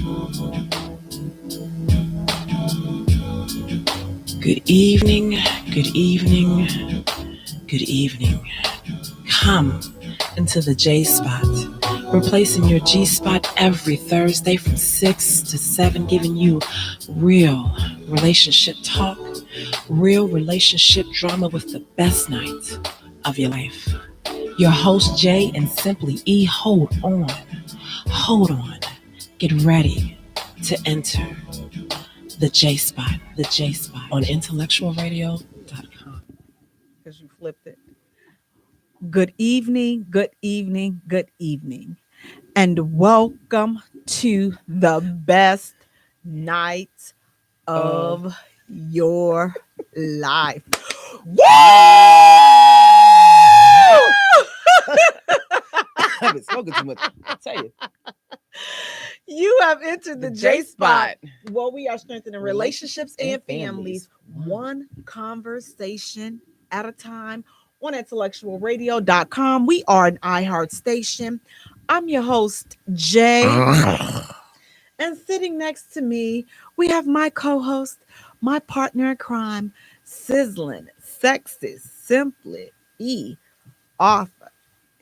Good evening, good evening, good evening. Come into the Jaye Spot, replacing your G Spot every Thursday from 6 to 7, giving you real relationship talk, real relationship drama with the best night of your life. Your host, Jay and Simply E, hold on, get ready to enter the Jaye Spot on IntellectualRadio-Podcast. Because you flipped it. Good evening, good evening, good evening. And welcome to the best night of your life. Woo! I've been smoking too much. I'll tell you. You have entered the Jaye Spot. Spot. Well, we are strengthening relationships and families one conversation at a time on IntellectualRadio.com. We are an iHeart station. I'm your host, Jay. And sitting next to me, we have my co-host, my partner in crime, sizzling, sexist, simply E, author,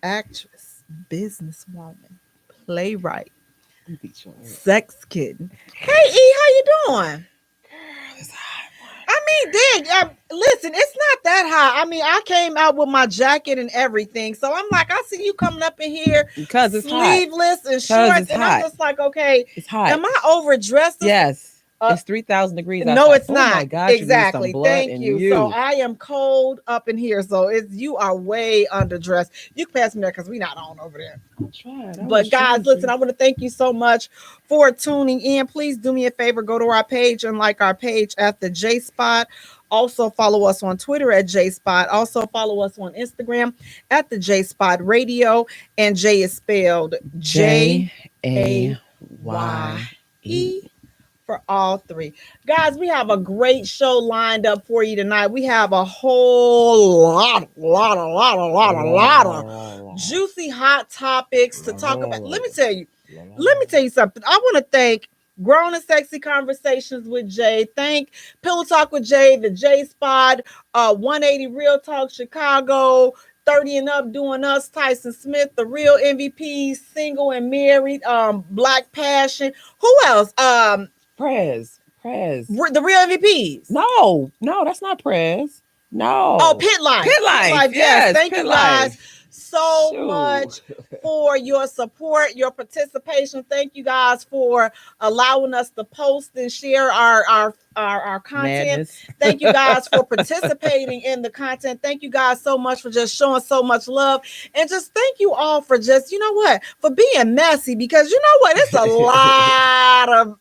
actress, businesswoman, playwright, sex kitten. Hey E, how you doing? Listen, it's not that high. I mean, I came out with my jacket and everything. So I'm like, I see you coming up in here because it's sleeveless hot. And shorts. And hot. I'm just like, okay, it's hot. Am I overdressed? Yes. It's 3,000 degrees outside. No, it's not. Oh my God, exactly. Thank you. So I am cold up in here. So you are way underdressed. You can pass me there because we're not on over there. I'll try. But guys, listen, I want to thank you so much for tuning in. Please do me a favor. Go to our page and like our page at the Jaye Spot. Also follow us on Twitter at Jaye Spot. Also follow us on Instagram at the Jaye Spot Radio. And Jay is spelled Jaye for all three. Guys, we have a great show lined up for you tonight. We have a whole lot of juicy hot topics to talk about. Let me tell you something. I want to thank Grown and Sexy Conversations with Jay. Thank Pillow Talk with Jay, the Jaye Spot, 180 Real Talk Chicago, 30 and Up Doing Us, Tyson Smith, The Real MVP, Single and Married, Black Passion. Who else? Prez. The Real MVPs. No, that's not Prez. No. Oh, Pit Life. Yes. Thank you guys so much for your support, your participation. Thank you guys for allowing us to post and share our content. Madness. Thank you guys for participating in the content. Thank you guys so much for just showing so much love. And just thank you all for just, for being messy, because it's a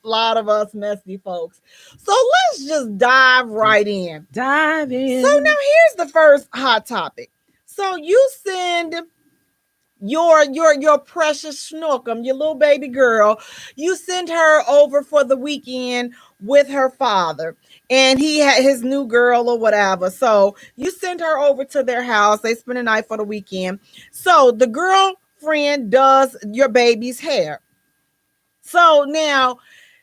lot of us messy folks. So let's just dive right in. So now here's the first hot topic. So you send your precious Snorkum, your little baby girl, you send her over for the weekend with her father, and he had his new girl or whatever. So you send her over to their house. They spend the night for the weekend. So the girlfriend does your baby's hair. So now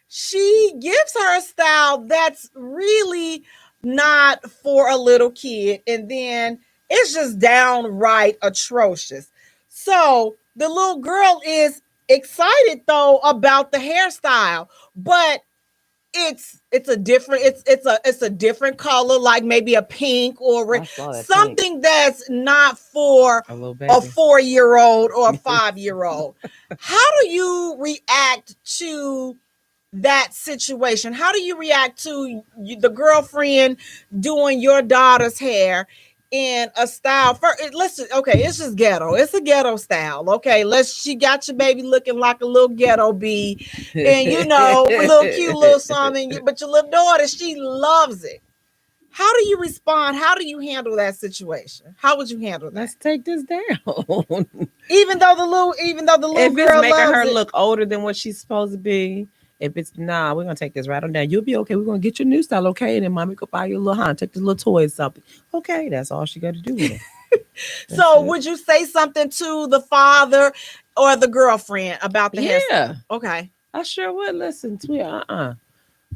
she gives her a style that's really not for a little kid, and then it's just downright atrocious. So the little girl is excited though about the hairstyle, but it's a different color, like maybe a pink or something pink. That's not for a 4-year-old or a 5-year-old. How do you react to that situation? How do you react to the girlfriend doing your daughter's hair in a style? It's just ghetto. It's a ghetto style. Okay, she got your baby looking like a little ghetto bee, and a little cute little something. But your little daughter, she loves it. How do you respond? How do you handle that situation? How would you handle that? Let's take this down. even though the little if girl it's making loves her it. Look older than what she's supposed to be. If it's we're gonna take this right on down. You'll be okay. We're gonna get your new style, okay? And then mommy could buy you a little take this little toy or something. Okay, that's all she got to do with it. So would you say something to the father or the girlfriend about the hair? Yeah. Okay. I sure would listen to it.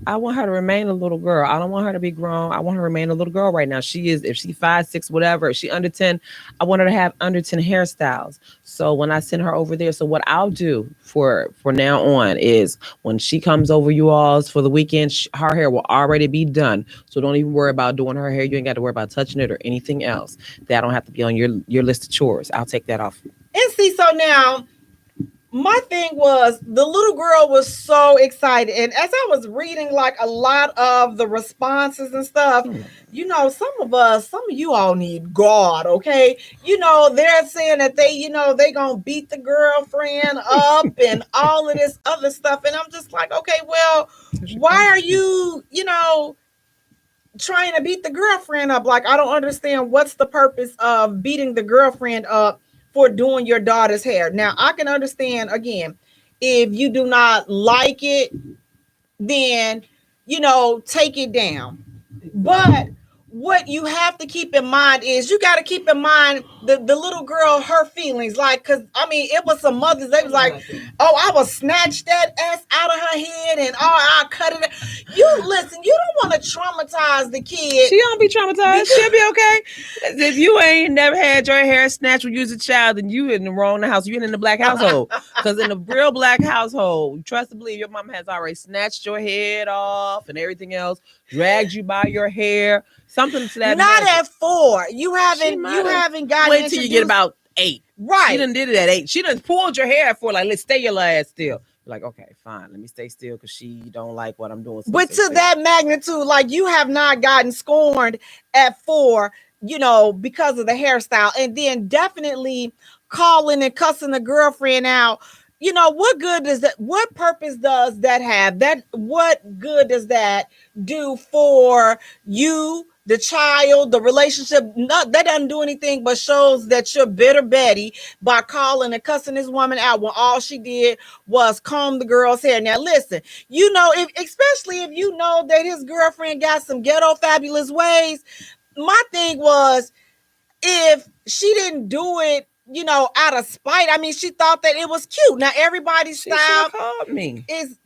I want her to remain a little girl. I don't want her to be grown. I want her to remain a little girl right now. She is, if she's 5, 6, whatever, if she under 10, I want her to have under 10 hairstyles. So when I send her over there, so what I'll do for now on is when she comes over you all's for the weekend, her hair will already be done. So don't even worry about doing her hair. You ain't got to worry about touching it or anything else. That don't have to be on your list of chores. I'll take that off. And see, so now my thing was the little girl was so excited. And as I was reading like a lot of the responses and stuff, you know, some of you all need God, okay? You know, they're saying that they gonna beat the girlfriend up and all of this other stuff. And I'm just like, okay, well, why are you, trying to beat the girlfriend up? Like, I don't understand what's the purpose of beating the girlfriend up for doing your daughter's hair. Now, I can understand, again, if you do not like it, then, take it down. But what you have to keep in mind is you got to keep in mind the little girl, her feelings. Like, because, I mean, it was some mothers, they was like, oh, I will snatch that ass out of her head and I'll cut it. You listen, you don't want to traumatize the kid. She don't be traumatized. She'll be okay. If you ain't never had your hair snatched when you was a child, then you in the wrong house. You in the black household. Because in the real black household, trust and believe, your mom has already snatched your head off and everything else, dragged you by your hair. Something to that. Not at 4. You haven't gotten. Wait till you get about 8. Right. She done did it at 8. She done pulled your hair at 4. Like, let's stay your ass still. Like, okay, fine. Let me stay still because she don't like what I'm doing. So but to that magnitude, like, you have not gotten scorned at 4, because of the hairstyle, and then definitely calling and cussing the girlfriend out. What good does that? What purpose does that have? What good does that do for you, the child, the relationship? That doesn't do anything but shows that you're bitter Betty by calling and cussing this woman out when all she did was comb the girl's hair. Now, listen, especially if you know that his girlfriend got some ghetto fabulous ways. My thing was, if she didn't do it, out of spite. I mean, she thought that it was cute. Now, everybody's style called me. Is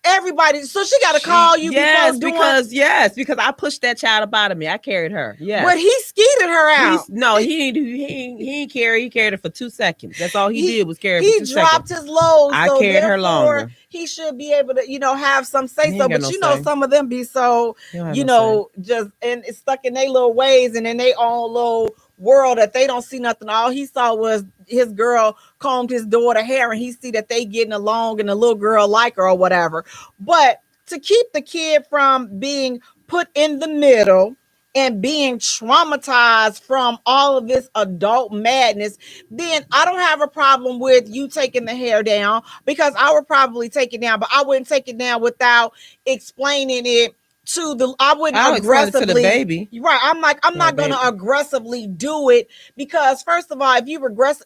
everybody. So she got to call you. Yes, because I pushed that child up out of me. I carried her. Yeah, but he skeeted her out. He ain't carry. He carried her for 2 seconds. That's all he did was carry. Her for 2 dropped seconds. his load. I carried her longer. He should be able to, have some say so. But say. Some of them be so, just and it's stuck in their little ways and in their own little world that they don't see nothing. All he saw was his girl combed his daughter hair and he see that they getting along and the little girl like her or whatever. But to keep the kid from being put in the middle and being traumatized from all of this adult madness, then I don't have a problem with you taking the hair down, because I would probably take it down, but I wouldn't take it down without explaining it I wouldn't aggressively to the baby. Right. I'm not going to aggressively do it, because first of all, if you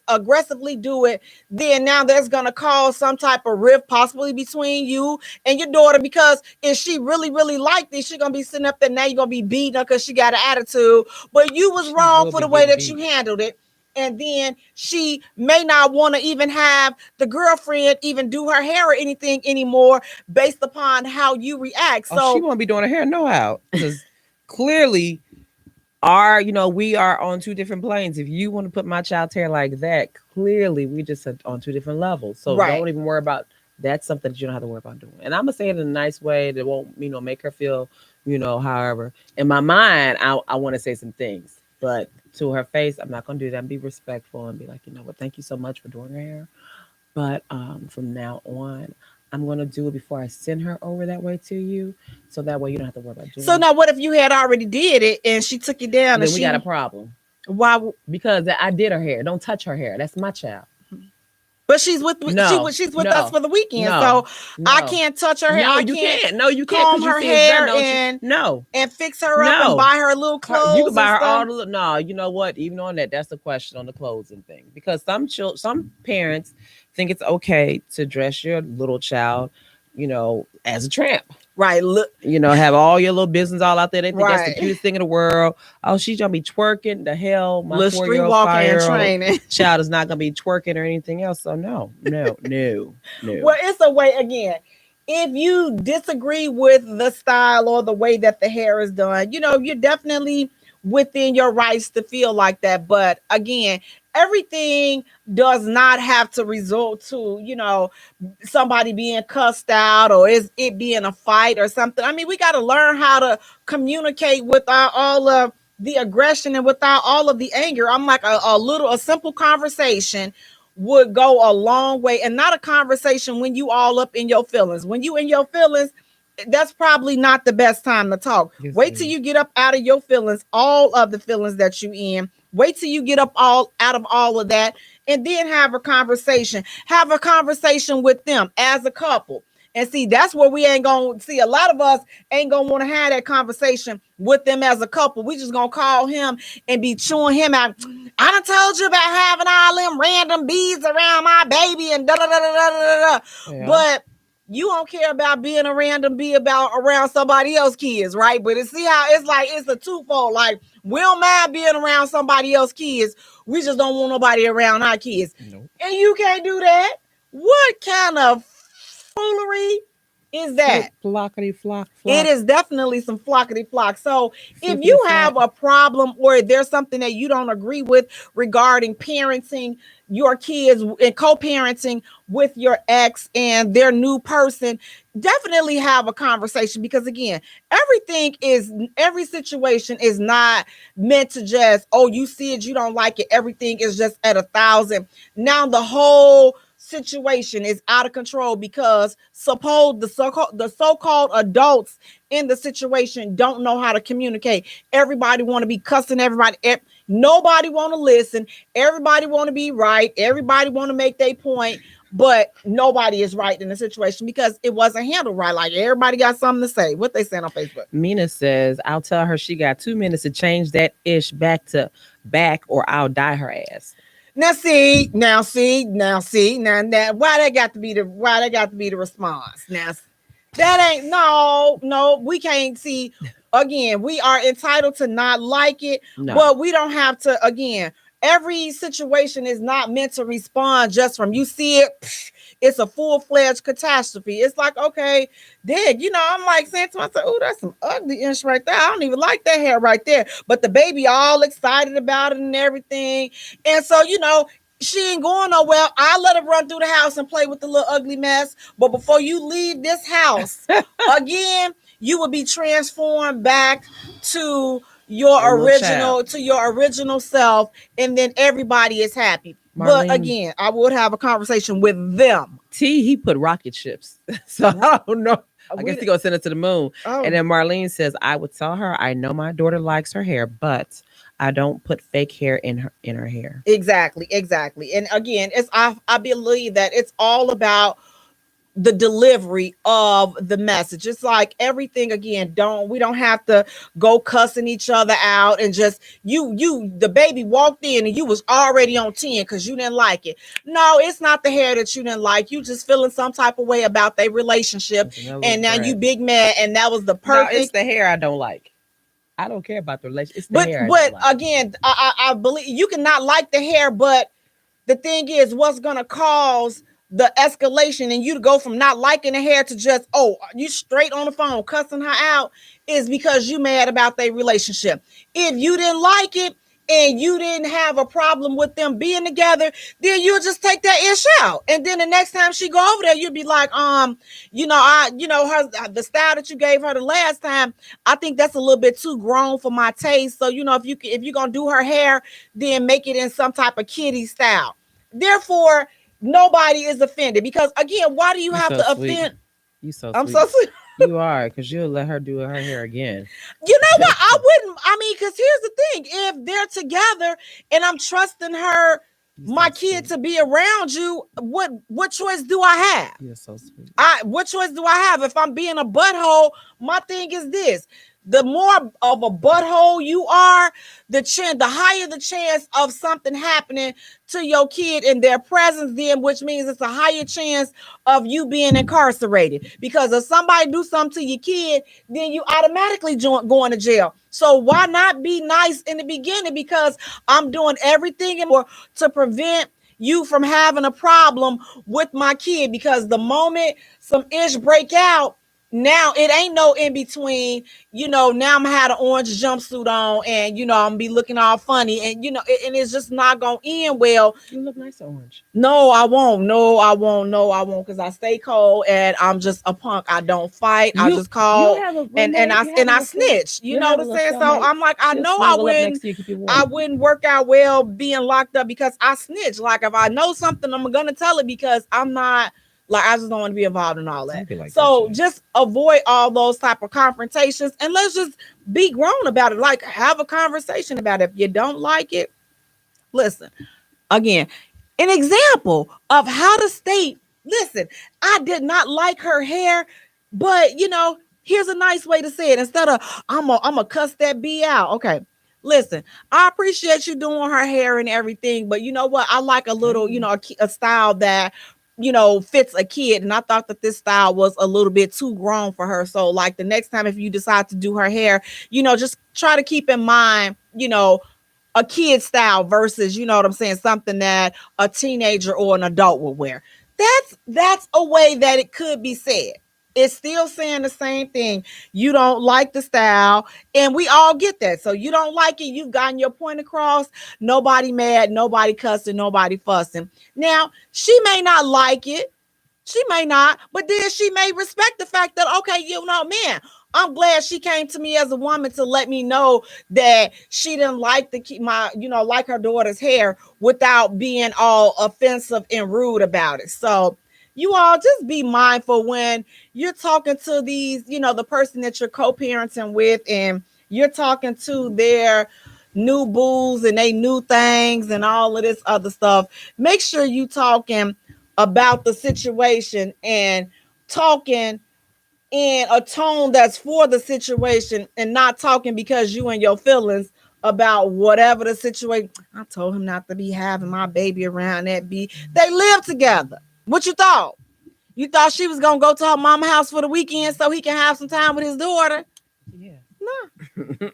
aggressively do it, then now there's going to cause some type of rift possibly between you and your daughter, because if she really, really liked this, she's going to be sitting up there. Now you're going to be beating her because she got an attitude, but you was wrong for the way that you handled it. And then she may not want to even have the girlfriend even do her hair or anything anymore based upon how you react. So she won't be doing her hair no how, because clearly we are on 2 different planes. If you want to put my child's hair like that, clearly we just are on 2 different levels. So don't even worry about that's something that you don't have to worry about doing. And I'm gonna say it in a nice way that won't make her feel however. In my mind, I want to say some things, but to her face, I'm not going to do that. Be respectful and be like, thank you so much for doing her hair. But from now on, I'm going to do it before I send her over that way to you. So that way you don't have to worry about doing it. So now what if you had already did it and she took it down? Then we got a problem. Why? Because I did her hair. Don't touch her hair. That's my child. But she's with us for the weekend, so I can't touch her hair. No, you can't. No, you can't. Comb her hair and fix her up and buy her little clothes. You can buy her all the little. No, you know what? Even on that, that's the question on the clothing thing, because some parents think it's okay to dress your little child, as a tramp. Right. Look, have all your little business all out there. They think that's the cutest thing in the world. Oh, she's going to be twerking. The hell, my 4-year-old 5-year-old child is not going to be twerking or anything else. So no. Well, it's a way, again, if you disagree with the style or the way that the hair is done, you're definitely within your rights to feel like that. But again, everything does not have to result to, somebody being cussed out or is it being a fight or something. I mean, we got to learn how to communicate without all of the aggression and without all of the anger. I'm like a simple conversation would go a long way, and not a conversation when you all up in your feelings. When you in your feelings, that's probably not the best time to talk. Yes, wait till you get up out of your feelings, all of the feelings that you in. Wait till you get up all out of all of that, and then have a conversation. Have a conversation with them as a couple. And see, that's where we ain't gonna see. A lot of us ain't gonna want to have that conversation with them as a couple. We just gonna call him and be chewing him out. I done told you about having all them random bees around my baby and da da da da da da. Yeah. But you don't care about being a random bee around somebody else's kids, right? But see how it's like it's a twofold. Like, we don't mind being around somebody else's kids. We just don't want nobody around our kids. Nope. And you can't do that. What kind of foolery is that? Flockety flock. It is definitely some flockety flock. So if you have a problem or there's something that you don't agree with regarding parenting your kids and co-parenting with your ex and their new person, definitely have a conversation, because again, every situation is not meant to just, oh, you see it, you don't like it, everything is just at 1,000. Now the whole situation is out of control because suppose the so-called adults in the situation don't know how to communicate. Everybody want to be cussing everybody. Nobody want to listen. Everybody want to be right. Everybody want to make their point, but nobody is right in the situation because it wasn't handled right. Like, everybody got something to say. What they saying on Facebook? Mina says, I'll tell her she got 2 minutes to change that ish back to back or I'll dye her ass. Now see, why that got to be the response? Now that ain't no, we can't see. Again, we are entitled to not like it, but we don't have to. Again, every situation is not meant to respond just from you see it. It's a full-fledged catastrophe. It's like, okay, dig, I'm like saying to myself, oh, that's some ugly inch right there. I don't even like that hair right there. But the baby all excited about it and everything. And so, she ain't going nowhere. I'll let her run through the house and play with the little ugly mess. But before you leave this house, again, you will be transformed back to your original self, and then everybody is happy. Marlene, but again, I would have a conversation with them. He put rocket ships. So I don't know. I guess he's going to send it to the moon. Oh. And then Marlene says, I would tell her, I know my daughter likes her hair, but I don't put fake hair in her hair. Exactly. And again, I believe that it's all about the delivery of the message. It's like everything, again, we don't have to go cussing each other out and just the baby walked in and you was already on 10 because you didn't like it. No, it's not the hair that you didn't like. You just feeling some type of way about their relationship, and now you big mad, and that was the perfect. No, it's the hair I don't like. I don't care about the relationship. It's the hair. But again, I believe you can not like the hair, but the thing is, what's gonna cause the escalation and you to go from not liking the hair to just, oh, you straight on the phone cussing her out, is because you mad about their relationship. If you didn't like it and you didn't have a problem with them being together, then you'll just take that ish out. And then the next time she go over there, you'll be like, the style that you gave her the last time, I think that's a little bit too grown for my taste. So, if you're going to do her hair, then make it in some type of kiddie style. Therefore, nobody is offended, because again, why do you have to offend? You so I'm sweet. So sweet. You are, because you'll let her do her hair again. You know what? I wouldn't. I mean, because here's the thing: if they're together and I'm trusting her, my kid, to be around you, what choice do I have? You're so sweet. What choice do I have? If I'm being a butthole, my thing is this: the more of a butthole you are, the higher the chance of something happening to your kid in their presence, then, which means it's a higher chance of you being incarcerated. Because if somebody do something to your kid, then you automatically going to jail. So why not be nice in the beginning? Because I'm doing everything to prevent you from having a problem with my kid, because the moment some ish break out, now it ain't no in between. Now I'm had an orange jumpsuit on, and I'm gonna be looking all funny, and and it's just not gonna end well. You look nice orange. No, I won't. No, I won't. No, I won't, because I stay cold and I'm just a punk. I don't fight. I just call and I snitch. You know what I'm saying? So I'm like, I know I wouldn't work out well being locked up because I snitch. Like, if I know something, I'm gonna tell it, because I'm not. Like, I just don't want to be involved in all that. Like so that, just avoid all those type of confrontations, and let's just be grown about it. Like, have a conversation about it. If you don't like it, listen. Again, an example of how to state, listen, I did not like her hair, but here's a nice way to say it. Instead of I'm gonna cuss that B out. Okay. Listen, I appreciate you doing her hair and everything, but you know what? I like a little, a style that fits a kid. And I thought that this style was a little bit too grown for her. So like the next time, if you decide to do her hair, just try to keep in mind, a kid style versus, what I'm saying, something that a teenager or an adult would wear. That's a way that it could be said. It's still saying the same thing. You don't like the style, and we all get that. So you don't like it. You've gotten your point across. Nobody mad, nobody cussing, nobody fussing. Now, she may not like it. She may not, but then she may respect the fact that, okay, man, I'm glad she came to me as a woman to let me know that she didn't like like her daughter's hair without being all offensive and rude about it. So you all just be mindful when you're talking to these, the person that you're co-parenting with, and you're talking to their new booze and they new things and all of this other stuff. Make sure you talking about the situation and talking in a tone that's for the situation, and not talking because you and your feelings about whatever the situation. I told him not to be having my baby around that B. They live together. What you thought? You thought she was gonna go to her mama house for the weekend so he can have some time with his daughter? Yeah.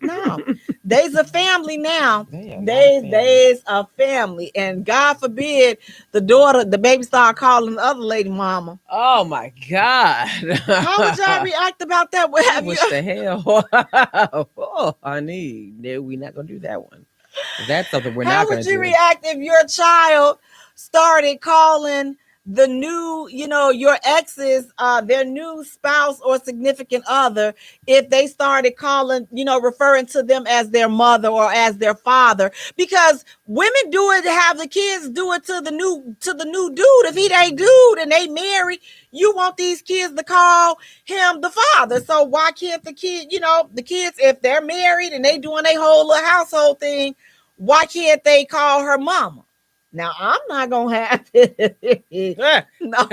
No. They's a family now. They's a family. And God forbid the baby start calling the other lady mama. Oh my God. How would y'all react about that? What the hell? Oh, honey, no, we're not gonna do that one. That's something we're not gonna do. How would you react if your child started calling the new, your exes, their new spouse or significant other, if they started calling, referring to them as their mother or as their father? Because women do it to have the kids do it to the new dude. If he they dude and they married, you want these kids to call him the father. So why can't the kid, the kids, if they're married and they doing their whole little household thing, why can't they call her mama? Now, I'm not going to have it. No.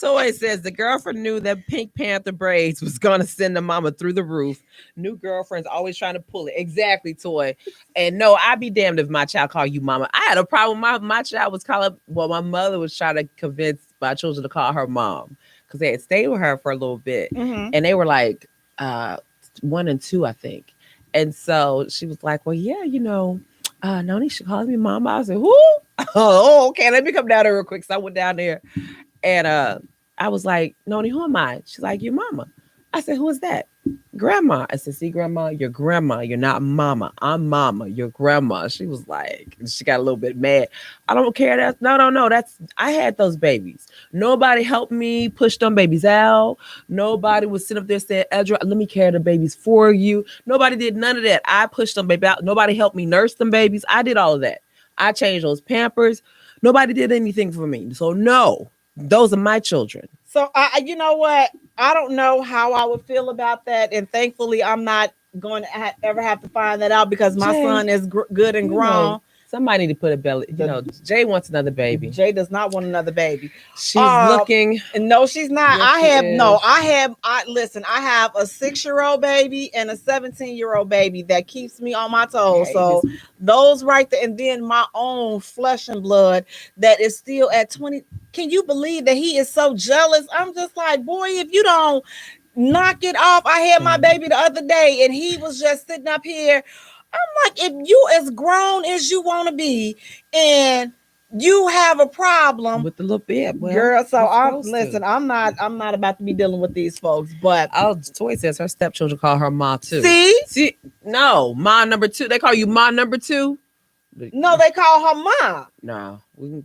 Toy says the girlfriend knew that Pink Panther braids was going to send the mama through the roof. New girlfriends always trying to pull it. Exactly, Toy. And no, I'd be damned if my child called you mama. I had a problem. My child was calling, my mother was trying to convince my children to call her mom because they had stayed with her for a little bit. Mm-hmm. And they were like 1 and 2, I think. And so she was like, well, yeah, Noni, she calls me mama. I said, who? Oh, okay. Let me come down there real quick. So I went down there and I was like, Noni, who am I? She's like, your mama. I said, who is that? Grandma. I said, see, grandma, you're grandma. You're not mama. I'm mama. You're grandma. She was like, she got a little bit mad. I don't care. No. I had those babies. Nobody helped me push them babies out. Nobody was sitting up there saying, Edra, let me carry the babies for you. Nobody did none of that. I pushed them babies out. Nobody helped me nurse them babies. I did all of that. I changed those Pampers. Nobody did anything for me. So no, those are my children. So you know what? I don't know how I would feel about that. And thankfully, I'm not going to ever have to find that out because my son is good and grown. Somebody need to put a belly. Jay wants another baby. Jay does not want another baby. She's looking. No, she's not. Yes, I have a 6-year-old baby and a 17-year-old baby that keeps me on my toes. So those right there. And then my own flesh and blood that is still at 20. Can you believe that he is so jealous? I'm just like, boy, if you don't knock it off. I had my baby the other day and he was just sitting up here I'm like, if you as grown as you want to be, and you have a problem with the little bit, girl. So I'm not about to be dealing with these folks. But Toy says her stepchildren call her Ma too. See, no, Ma number 2. They call you Ma number 2. No, they call her Ma. No,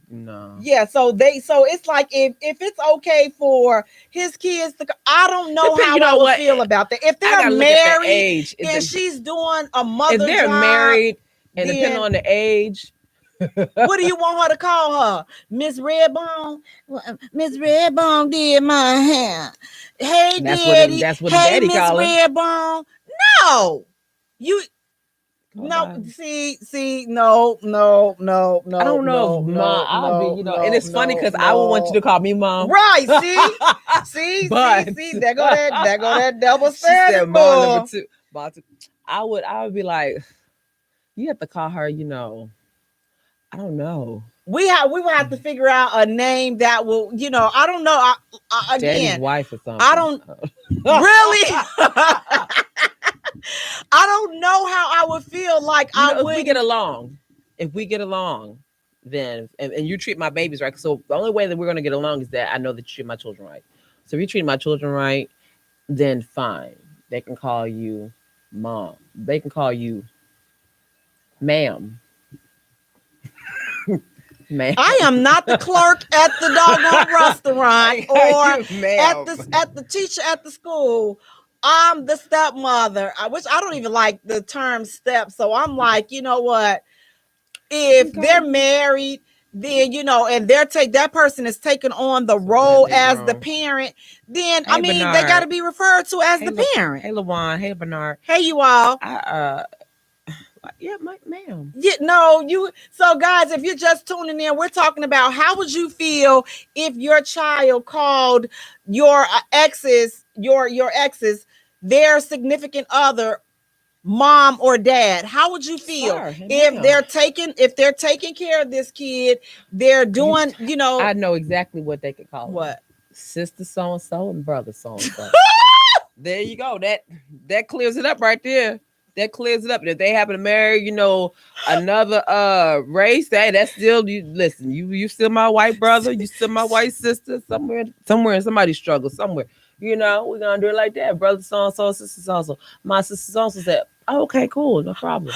no. Yeah, so it's like if it's okay for his kids to, I don't know how I would feel about that. If they're married and she's doing a mother job, if they're married and depending on the age. What do you want her to call her? Miss Redbone? Miss Redbone did my hair. Hey, Daddy. That's what hey, Daddy Miss Redbone. No. You... No, see, no. I don't know, Mom. I'll be, and it's funny because I would want you to call me Mom. Right? See, there go that double standard. Mom number 2. I would be like, you have to call her, I don't know. We would have to figure out a name that will, I don't know. Again, Daddy's wife or something. I don't really. I don't know how I would feel like if we get along, then and you treat my babies right. So the only way that we're going to get along is that I know that you treat my children right. So if you treat my children right, then fine. They can call you Mom. They can call you Ma'am. Man. I am not the clerk at the doggone restaurant or at the teacher at the school. I'm the stepmother. I don't even like the term step. So I'm like, you know what? If they're married, then and that person is taking on the role as the parent, then hey, they Bernard. got to be referred to as the parent. Hey, LaJuan. Hey, Bernard. Hey, you all. Yeah, ma'am. Yeah, no, so guys, if you're just tuning in, we're talking about how would you feel if your child called your exes, their significant other, mom or dad? How would you feel if they're taking care of this kid? They're doing, I know exactly what they could call them. What? Sister so and so and brother so and so. There you go. That clears it up right there. That clears it up. And if they happen to marry, another race, that's still you. Listen, you still my white brother, you still my white sister. Somewhere, somebody struggles somewhere. We're gonna do it like that. Brother so and so, sister so and so. My sister so and so said, oh, "Okay, cool, no problem."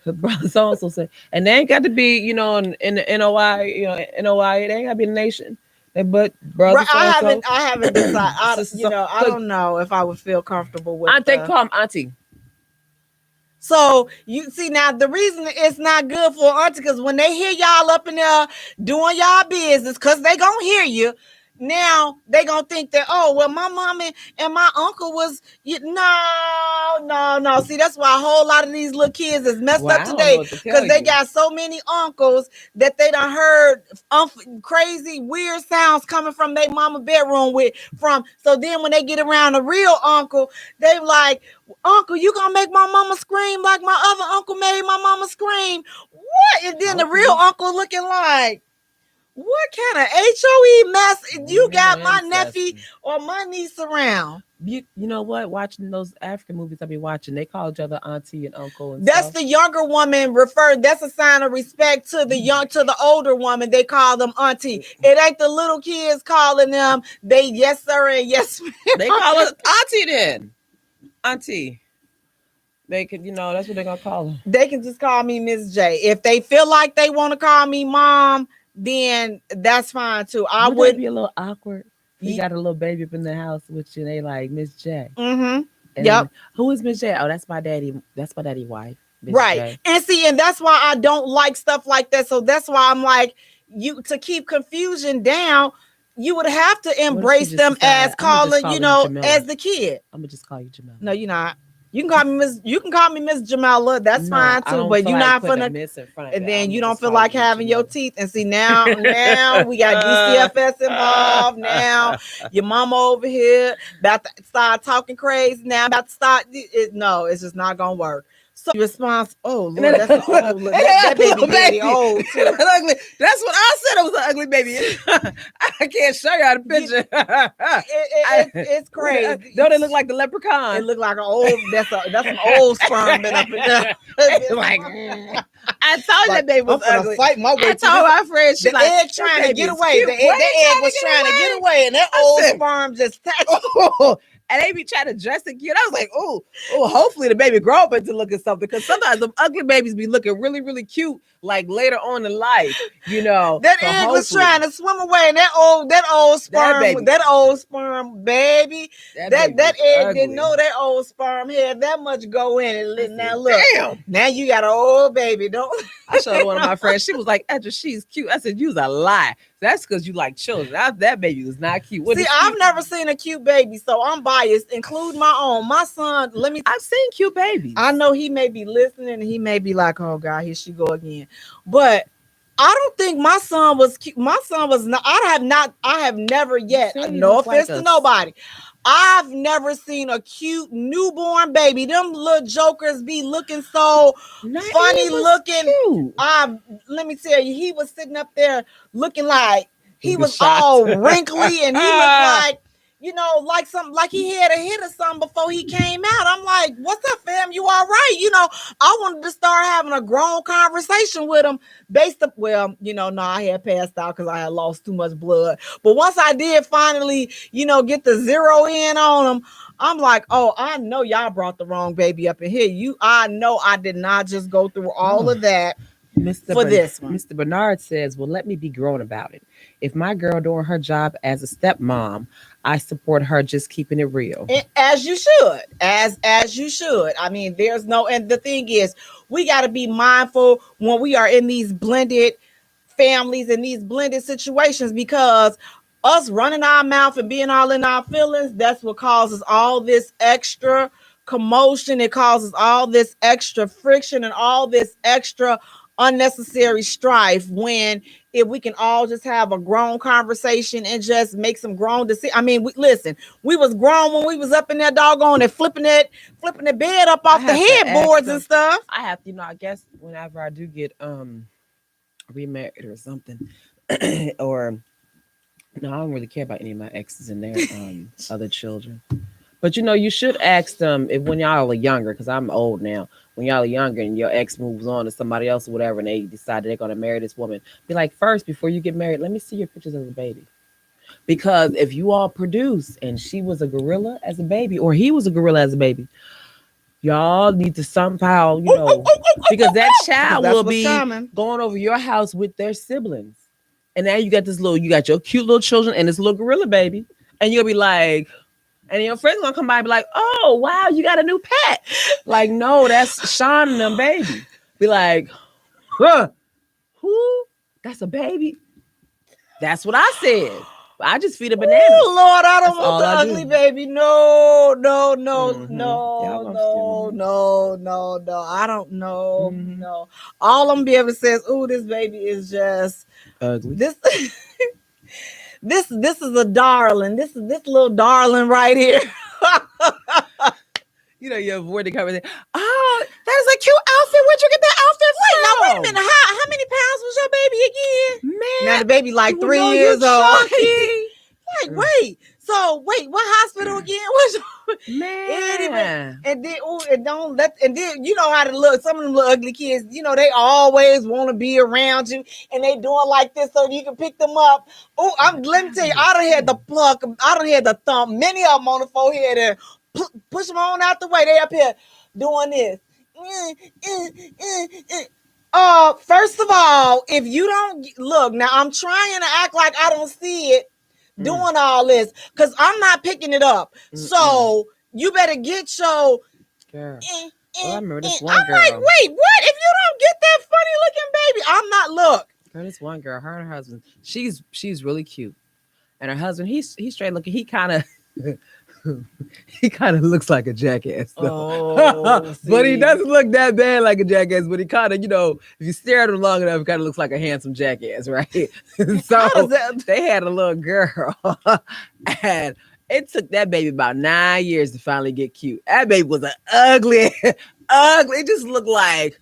The brother so and so said, and they ain't got to be, in the NOI, NOI. They ain't got to be the nation. But brother, right, I haven't decided. I don't know if I would feel comfortable with. They call him auntie. So you see now the reason it's not good for auntie, because when they hear y'all up in there doing y'all business, because they gonna hear you. Now they gonna think that, oh well, my mom and my uncle was no. See, that's why a whole lot of these little kids is messed up today, because they got so many uncles that they done heard crazy weird sounds coming from their mama bedroom so then when they get around a real uncle, they like, uncle, you gonna make my mama scream like my other uncle made my mama scream? What? And then the real uncle looking like, what kind of HOE mess you got my nephew or my niece around? You know what? Watching those African movies I be watching, they call each other auntie and uncle. And that's stuff. The younger woman referred. That's a sign of respect to the older woman. They call them auntie. It ain't the little kids calling them yes sir and yes ma'am. They call us auntie then. Auntie. They can, that's what they're gonna call her. They can just call me Miss J. If they feel like they want to call me mom, then that's fine too. I would be a little awkward. You got a little baby up in the house with you, and they like Miss J. Mm-hmm. Yep. Who is Miss J? Oh, that's my daddy. That's my daddy wife. Ms. Right. J. And that's why I don't like stuff like that. So that's why I'm like, to keep confusion down, you would have to embrace them as calling, as the kid. I'm gonna just call you Jamila. No, you're not. You can call me Miss Jamila. That's fine too. But you're not gonna. And then you don't feel like having your teeth. And see now we got DCFS involved. Now your mama over here about to start talking crazy. Now about to start. No, it's just not gonna work. So response. Oh Lord, that's an old. That baby old too. Ugly. That's what I said. It was an ugly baby. I can't show y'all the picture. it's crazy. Don't it look like the leprechaun? It look like that's an old sperm been up in there. Like, I told that baby was ugly. Fight my way I told my friend, she's the like, egg trying to get away. The egg was trying to get away, and that old sperm just touched. And they be trying to dress it cute. I was like, oh, hopefully the baby grow up into looking something. Because sometimes them ugly babies be looking really, really cute, like later on in life, you know. That egg was trying to swim away, and that old sperm, baby, that egg didn't know that old sperm had that much go in it. Now look, damn. Now you got an old baby. Don't. I showed one of my friends. She was like, Edra, she's cute. I said, you's a lie. That's because you like children. That baby was not cute. I've never seen a cute baby, so I'm biased, include my own. My son, I've seen cute babies. I know he may be listening, and he may be like, oh God, here she go again. But I don't think my son was cute. My son was not. I have never yet. No offense to nobody. I've never seen a cute newborn baby. Them little jokers be looking so funny looking. Cute. Let me tell you, he was sitting up there looking like he was all wrinkly, and he looked like, you know, like something, like he had a hit or something before he came out. I'm like, what's up, fam? You all right? You know, I wanted to start having a grown conversation with him I had passed out because I had lost too much blood. But once I did finally, get the zero in on him, I'm like, oh, I know y'all brought the wrong baby up in here. I know I did not just go through all of that. This one. Mr. Bernard says, well, let me be grown about it. If my girl doing her job as a stepmom, I support her just keeping it real. As you should. As you should. I mean, and the thing is, we got to be mindful when we are in these blended families and these blended situations, because us running our mouth and being all in our feelings, that's what causes all this extra commotion. It causes all this extra friction and all this extra unnecessary strife, when if we can all just have a grown conversation and just make some grown decisions. I mean, we was grown when we was up in that doggone and flipping the bed up off the headboards and stuff. I have to, I guess whenever I do get remarried or something, or no, I don't really care about any of my exes and their other children. But you should ask them when y'all are younger, because I'm old now. When y'all are younger and your ex moves on to somebody else or whatever, and they decide they're going to marry this woman, be like, first, before you get married, let me see your pictures of the baby. Because if you all produce and she was a gorilla as a baby, or he was a gorilla as a baby, y'all need to somehow, because that child will be going over your house with their siblings. And now you got your cute little children and this little gorilla baby. And you'll be like, and your friends gonna come by and be like, oh, wow, you got a new pet. Like, no, that's Sean and them baby. Be like, huh? Who? That's a baby? That's what I said. I just feed a banana. Oh, Lord, I don't want the ugly baby. No. I don't know. Mm-hmm. No. All I'm be able to say is, oh, this baby is just ugly. This is a darling. This little darling right here. You avoid the conversation. Oh, that is a cute outfit. Where'd you get that outfit from? Wait a minute. How many pounds was your baby again? Man, now the baby like 3 years old. Wait. So what hospital again? Man. And then you know how to look. Some of them little ugly kids, they always want to be around you, and they doing like this so you can pick them up. Oh, let me tell you, I done had the pluck, I done had the thump, many of them on the forehead, and push them on out the way. They up here doing this. First of all, if you don't look, now I'm trying to act like I don't see it. Doing all this because I'm not picking it up. So you better get your girl. I remember this one girl. I'm like, wait, what? If you don't get that funny looking baby, I'm not look. Girl, this one girl, her and her husband, she's really cute. And her husband, he's straight looking. He kind of looks like a jackass. But he doesn't look that bad like a jackass, but he kind of, if you stare at him long enough, he kind of looks like a handsome jackass, right? So they had a little girl, and it took that baby about 9 years to finally get cute. That baby was an ugly. It just looked like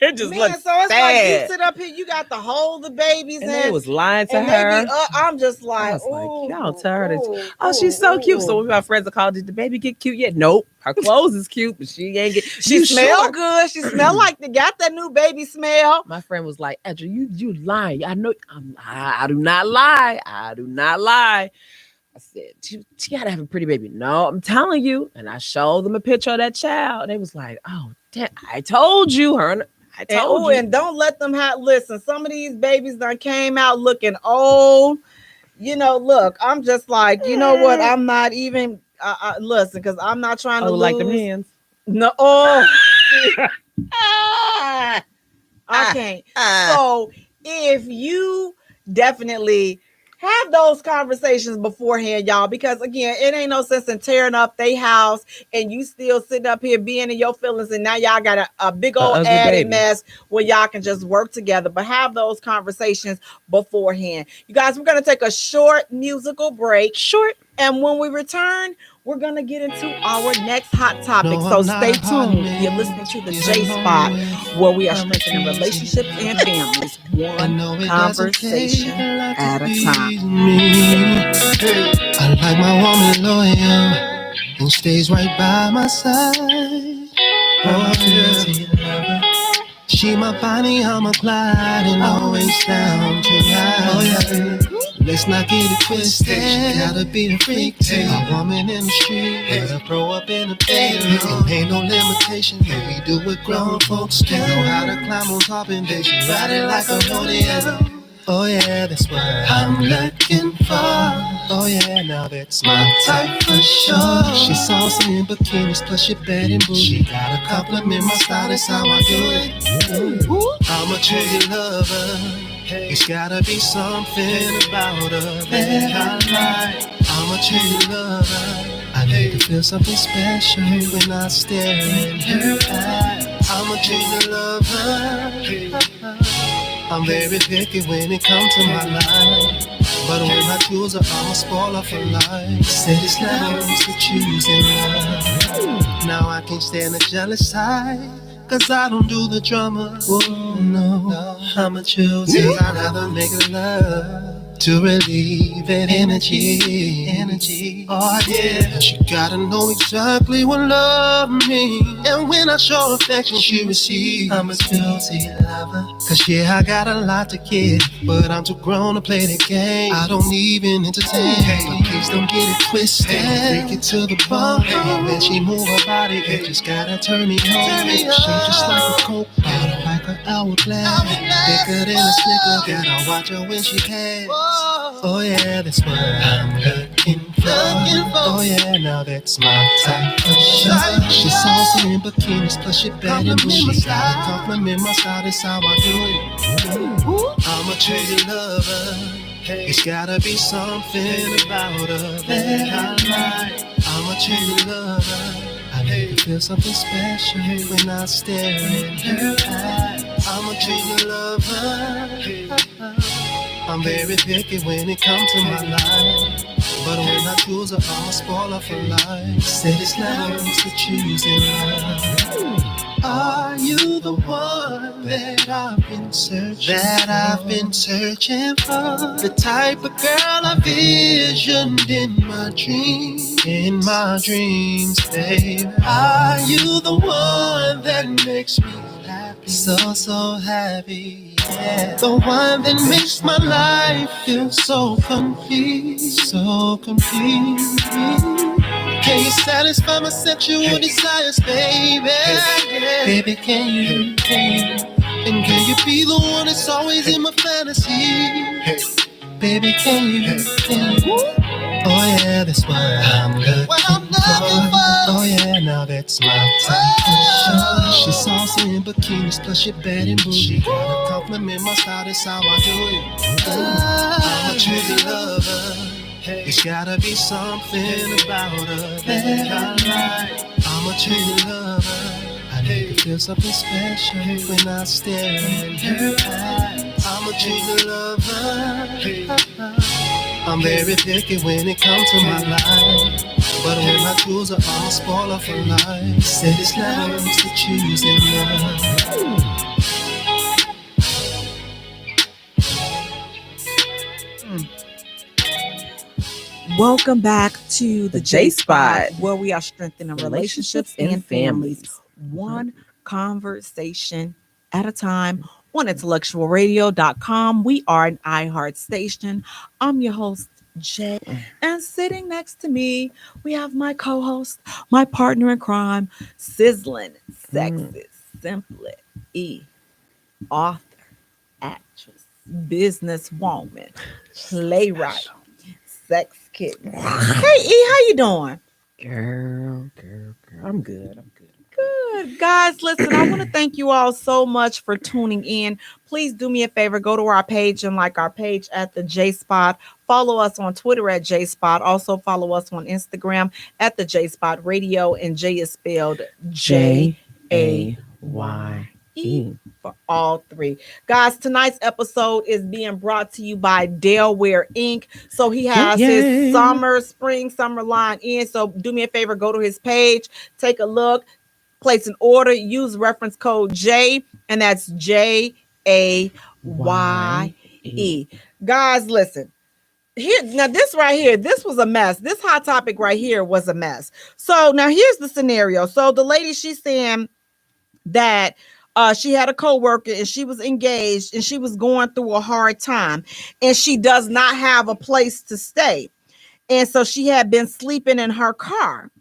It just Man, looks so it's sad. like you sit up here, you got to hold the babies and they was lying to and her. they be I'm just I like, was like, ooh, y'all tell her that. ooh, Oh, she's so cute. So ooh. one of my friends are called, did the baby get cute yet? Nope. Her clothes is cute, but she ain't get. She smell good. She smell like they got that new baby smell. My friend was like, Edra, you lying. I know. I do not lie. I do not lie. I said, she gotta have a pretty baby. No, I'm telling you. And I showed them a picture of that child. And they was like, oh, damn, I told you, her. I told you. And don't let them listen, some of these babies done came out looking old. You know, look, I'm just like, you know what? I'm not even listen, because I'm not trying to lose. Like them hands. No, I can't. So if you definitely have those conversations beforehand, y'all, because again, it ain't no sense in tearing up their house and you still sitting up here being in your feelings, and now y'all got a big old added mess where y'all can just work together. But have those conversations beforehand. You guys, we're going to take a short musical break. And when we return, we're going to get into our next hot topic. So stay tuned. You're listening to the Jaye Spot, where we are strengthening relationships and families, one conversation at a time. I like my woman loyal and stays right by my side. Oh, yeah. She my Bonnie, I'm a Clyde, and always down to ride. Oh, yeah. Let's not get it twisted. She gotta be a freak too. A woman in the street, let her grow up in a bedroom. Ain't no limitation, yeah, we do what grown folks do. Know how to climb on top and then she ride it like a rodeo. Oh yeah, that's what I'm looking for. Oh yeah, now that's my type for sure. She's saucy in bikinis, plus she bad and bougie. She gotta compliment my style, that's how I do it. I'm a true lover. It's gotta be something about her that I like. I'm a true lover. I need to feel something special when I stare in her eyes. I'm a true lover. I'm very picky when it comes to my life, but when I choose her, I'm a spoiler for life. Said it's levels to choosing love. Now I can't stand the jealous side, cause I don't do the drama. Oh no, I'm a chooser. I'd rather make love to relieve that energy. Oh yeah, she gotta know exactly what love means, and when I show affection, she receives. I'm a guilty lover, cause yeah, I got a lot to give, but I'm too grown to play the game. I don't even entertain, but please don't get it twisted. Take it to the bone, when she move her body, it just gotta turn me on. She just like a Coke bottle, like an hourglass, thicker than a Snicker. Gotta watch her when she has. Oh yeah, that's what I'm looking for. Oh yeah, now that's my type for sure. She's saucy in bikinis, plus she bad and bougie. She gotta compliment my style, that's how I do it. I'm a true lover. It's gotta be something about her that I like. I'm a true lover. I need to feel something special when I stare in her eyes. I'm a true lover. I'm very picky when it comes to my life, but when I choose her, I'm a spoiler for life. Said it's levels to choosing love. Are you the one that I've been searching for? The type of girl I visioned in my dreams, babe. Are you the one that makes me happy, so happy? Yeah. The one that makes my life feel so complete. Can you satisfy my sexual desires, baby? Yeah. Baby, can you? And can you be the one that's always in my fantasy? Baby, can you? Oh yeah, that's what I'm looking for. Oh yeah, now that's my type for sure. She's saucy in bikinis, plus she bad and bougie. Gotta compliment my style, that's how I do it. I'm a true lover. It's gotta be something about her that I like. I'm a true lover. I need to feel something special when I stare in her eyes. I'm a true lover. I'm very picky when it comes to my life. But when I choose, I all spoiler for life. Said it's levels to choose in love. Welcome back to the Jaye Jaye Spot, Spot, where we are strengthening relationships and families, one conversation at a time on IntellectualRadio.com. We are an iHeart station. I'm your host, Jay, and sitting next to me, we have my co-host, my partner in crime, sizzling, sexist, simply author, actress, businesswoman, playwright, sex kitten. Hey, how you doing? Girl. I'm good. Good. Guys, listen, I want to thank you all so much for tuning in. Please do me a favor, go to our page and like our page at the Jaye Spot. Follow us on Twitter at Jaye Spot. Also follow us on Instagram at the Jaye Spot Radio, and Jay is spelled Jaye for all three. Guys, tonight's episode is being brought to you by Delaware Inc. So he has his spring, summer line in. So do me a favor, go to his page, take a look, place an order, use reference code J, and that's JAYE. Guys, listen. Here, now this right here, this was a mess. This hot topic right here was a mess. So now here's the scenario. So the lady, she's saying that she had a coworker and she was engaged and she was going through a hard time and she does not have a place to stay. And so she had been sleeping in her car.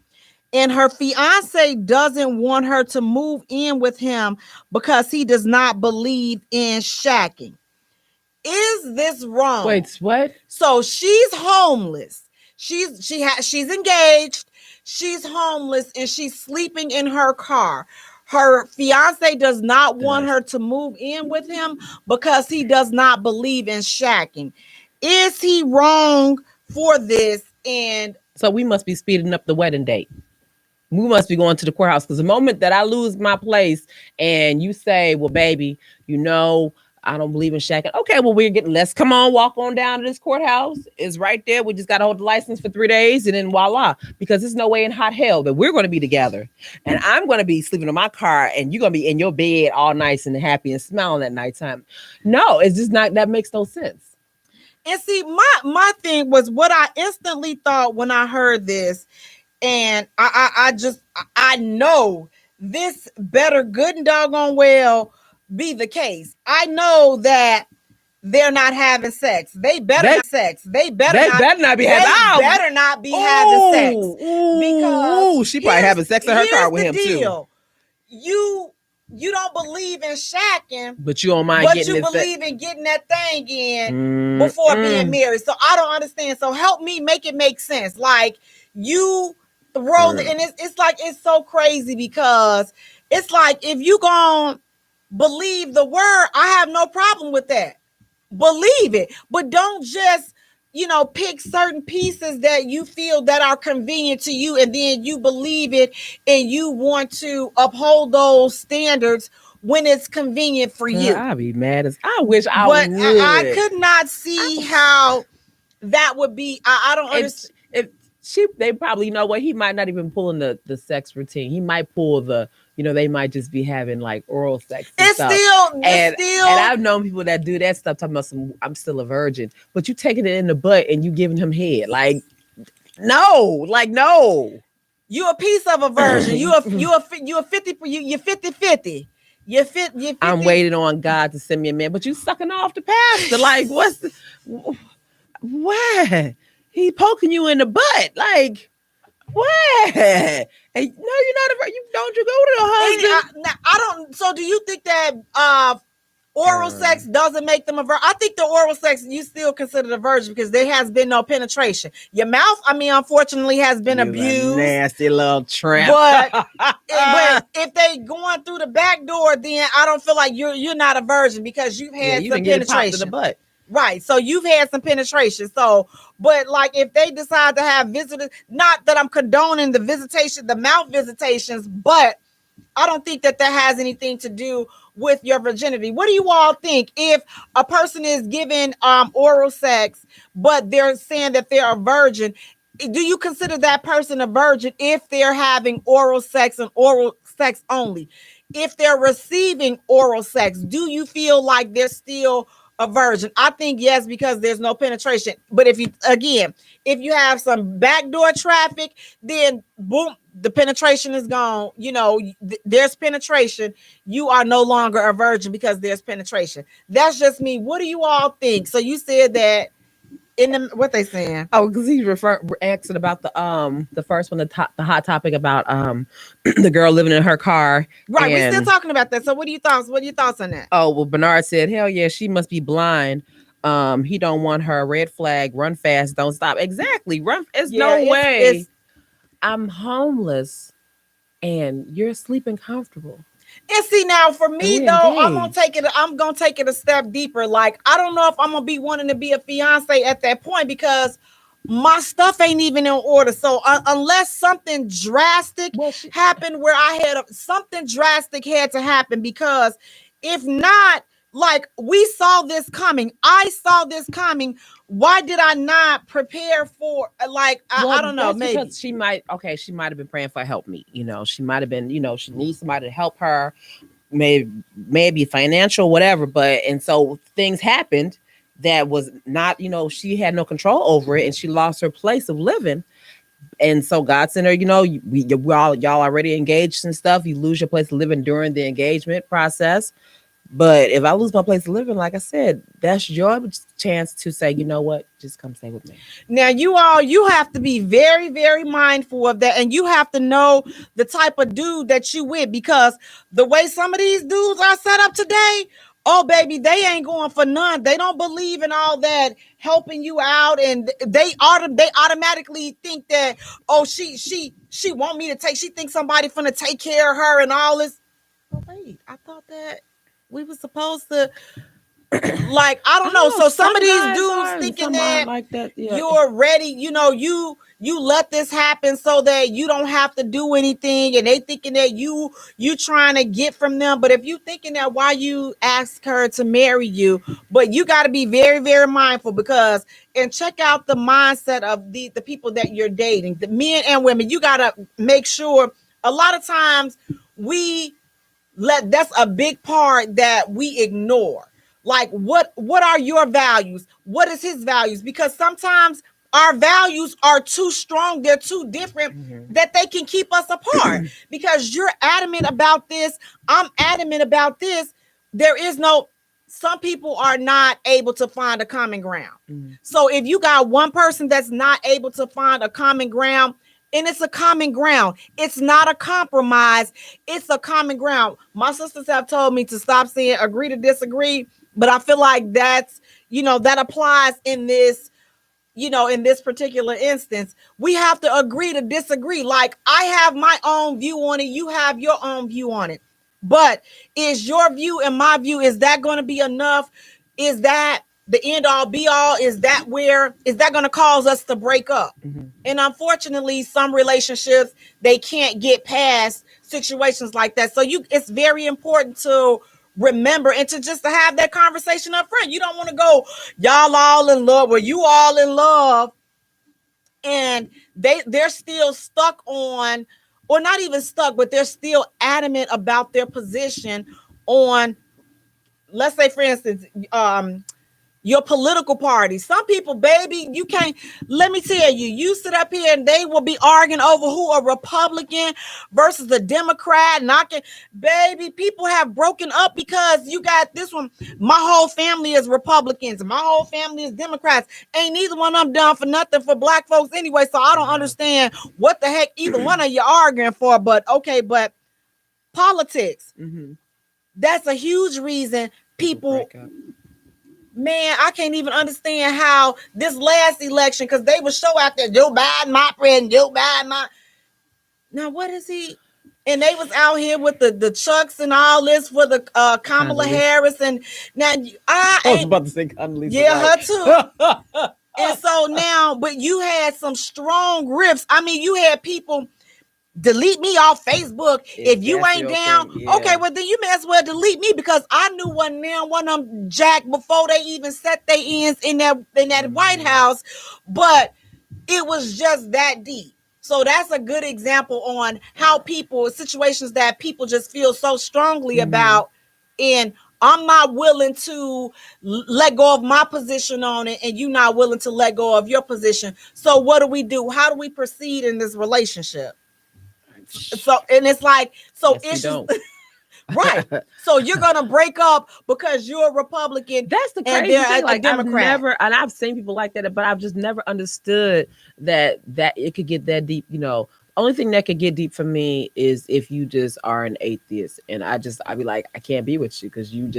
And her fiance doesn't want her to move in with him because he does not believe in shacking. Is this wrong? Wait, what? So she's homeless. She's engaged. She's homeless and she's sleeping in her car. Her fiance does not want her to move in with him because he does not believe in shacking. Is he wrong for this? And so we must be speeding up the wedding date. We must be going to the courthouse, because the moment that I lose my place and you say, well, baby, I don't believe in shacking. Okay, well, let's come on, walk on down to this courthouse. It's right there. We just got to hold the license for 3 days and then voila, because there's no way in hot hell that we're going to be together. And I'm going to be sleeping in my car and you're going to be in your bed all nice and happy and smiling at nighttime. No, it's just not, that makes no sense. And see, my thing was what I instantly thought when I heard this. And I know this better good and doggone well be the case. I know that they're not having sex. They better not sex. They better not be having sex. Because she probably having sex in her car with him too. You don't believe in shacking, but you don't mind getting it. But you believe in getting that thing in before being married. So I don't understand. So help me make it make sense. Like you throw and it's so crazy, because it's like if you gonna believe the word, I have no problem with that. Believe it, but don't just pick certain pieces that you feel that are convenient to you, and then you believe it and you want to uphold those standards when it's convenient for you. I'd be mad as I wish I would. I could not see how that would be. I don't understand. They probably, he might not even pull in the sex routine. He might pull they might just be having like oral sex and stuff. And I've known people that do that stuff talking about I'm still a virgin, but you taking it in the butt and you giving him head. No. You a piece of a virgin. You a 50, you're 50-50. You're 50. I'm waiting on God to send me a man, but you sucking off the pastor. Like, what? He poking you in the butt. Like, what? Hey, no, you're not a virgin. Don't you go to the husband? I don't. So do you think that oral sex doesn't make them a virgin? I think the oral sex you still consider a virgin because there has been no penetration. Your mouth, unfortunately, has been abused. Nasty little tramp. But if they going through the back door, then I don't feel like you're not a virgin because you've had some penetration. To the butt. Right. So you've had some penetration. So, but like if they decide to have visitors, not that I'm condoning the mouth visitations, but I don't think that has anything to do with your virginity. What do you all think if a person is given oral sex, but they're saying that they're a virgin? Do you consider that person a virgin if they're having oral sex and oral sex only? If they're receiving oral sex, do you feel like they're still a virgin? I think yes, because there's no penetration. But if you have some backdoor traffic, then boom, the penetration is gone. There's penetration. You are no longer a virgin because there's penetration. That's just me. What do you all think? So you said that what they saying? Oh, because he's asking about the first one, the hot topic about the girl living in her car. Right, we're still talking about that. So what are your thoughts on that? Oh, well, Bernard said, hell yeah, she must be blind. He don't want her. Red flag, run fast, don't stop. Exactly. Run. There's no way. I'm homeless and you're sleeping comfortable. And see, now for me though, I'm gonna take it a step deeper. Like, I don't know if I'm gonna be wanting to be a fiance at that point because my stuff ain't even in order. So unless something drastic happened where something drastic had to happen, because if not, like, we saw this coming. I saw this coming. Why did I not prepare for, like, I don't know, maybe. Because she might have been praying for help me. She might have been, she needs somebody to help her, maybe financial, whatever. And so things happened that was not, she had no control over it and she lost her place of living. And so God sent her, y'all already engaged and stuff. You lose your place of living during the engagement process. But if I lose my place of living, like I said, that's your chance to say, you know what, just come stay with me. Now, you have to be very, very mindful of that. And you have to know the type of dude that you with, because the way some of these dudes are set up today, oh, baby, they ain't going for none. They don't believe in all that helping you out. And they automatically think that, oh, she want me to she thinks somebody finna take care of her and all this. Oh, wait, I thought that we were supposed to, like, I don't know. So some of these dudes thinking that, like that, yeah, you're ready, you let this happen so that you don't have to do anything, and they thinking that you trying to get from them. But if you thinking that, why you ask her to marry you? But you got to be very, very mindful, and check out the mindset of the people that you're dating, the men and women. You got to make sure. A lot of times that's a big part that we ignore. Like, what are your values? What is his values? Because sometimes our values are too strong. They're too different that they can keep us apart. Because you're adamant about this, I'm adamant about this. Some people are not able to find a common ground. So if you got one person that's not able to find a common ground, and it's a common ground, it's not a compromise, it's a common ground. My sisters have told me to stop saying agree to disagree, but I feel like that's, that applies in this, in this particular instance. We have to agree to disagree. Like, I have my own view on it, you have your own view on it. But is your view and my view, is that going to be enough? Is that the end all be all? Is that going to cause us to break up? And unfortunately, some relationships, they can't get past situations like that. So it's very important to remember and to have that conversation up front. You don't want to go, y'all all in love, or you all in love, and they're still stuck on, or not even stuck, but they're still adamant about their position on, let's say, for instance, your political party. Some people, baby, you can't, let me tell you, you sit up here and they will be arguing over who a Republican versus a Democrat. Baby, people have broken up because you got this one. My whole family is Republicans. My whole family is Democrats. Ain't neither one of them done for nothing for black folks anyway. So I don't understand what the heck either one of you arguing for. But okay, but politics, that's a huge reason people, man, I can't even understand how this last election, because they were so out there, Joe Biden, my friend, Joe Biden, my. Now, what is he? And they was out here with the Chucks and all this for the Kamala Harris. And now I was about to say Kamala. Yeah, her too. And so now, but you had some strong riffs. I mean, you had people delete me off Facebook if you ain't down. Yeah. Okay, well then you may as well delete me, because I knew one of them jack before they even set their ends in that White House, but it was just that deep. So that's a good example on how situations that people just feel so strongly about, and I'm not willing to let go of my position on it, and you not willing to let go of your position. So what do? How do we proceed in this relationship? So, and it's like, so yes, issues, right? So you're gonna break up because you're a Republican. That's the crazy thing. Like, I've seen people like that, but I've just never understood that it could get that deep. You know, only thing that could get deep for me is if you just are an atheist, and I'd be like, I can't be with you because you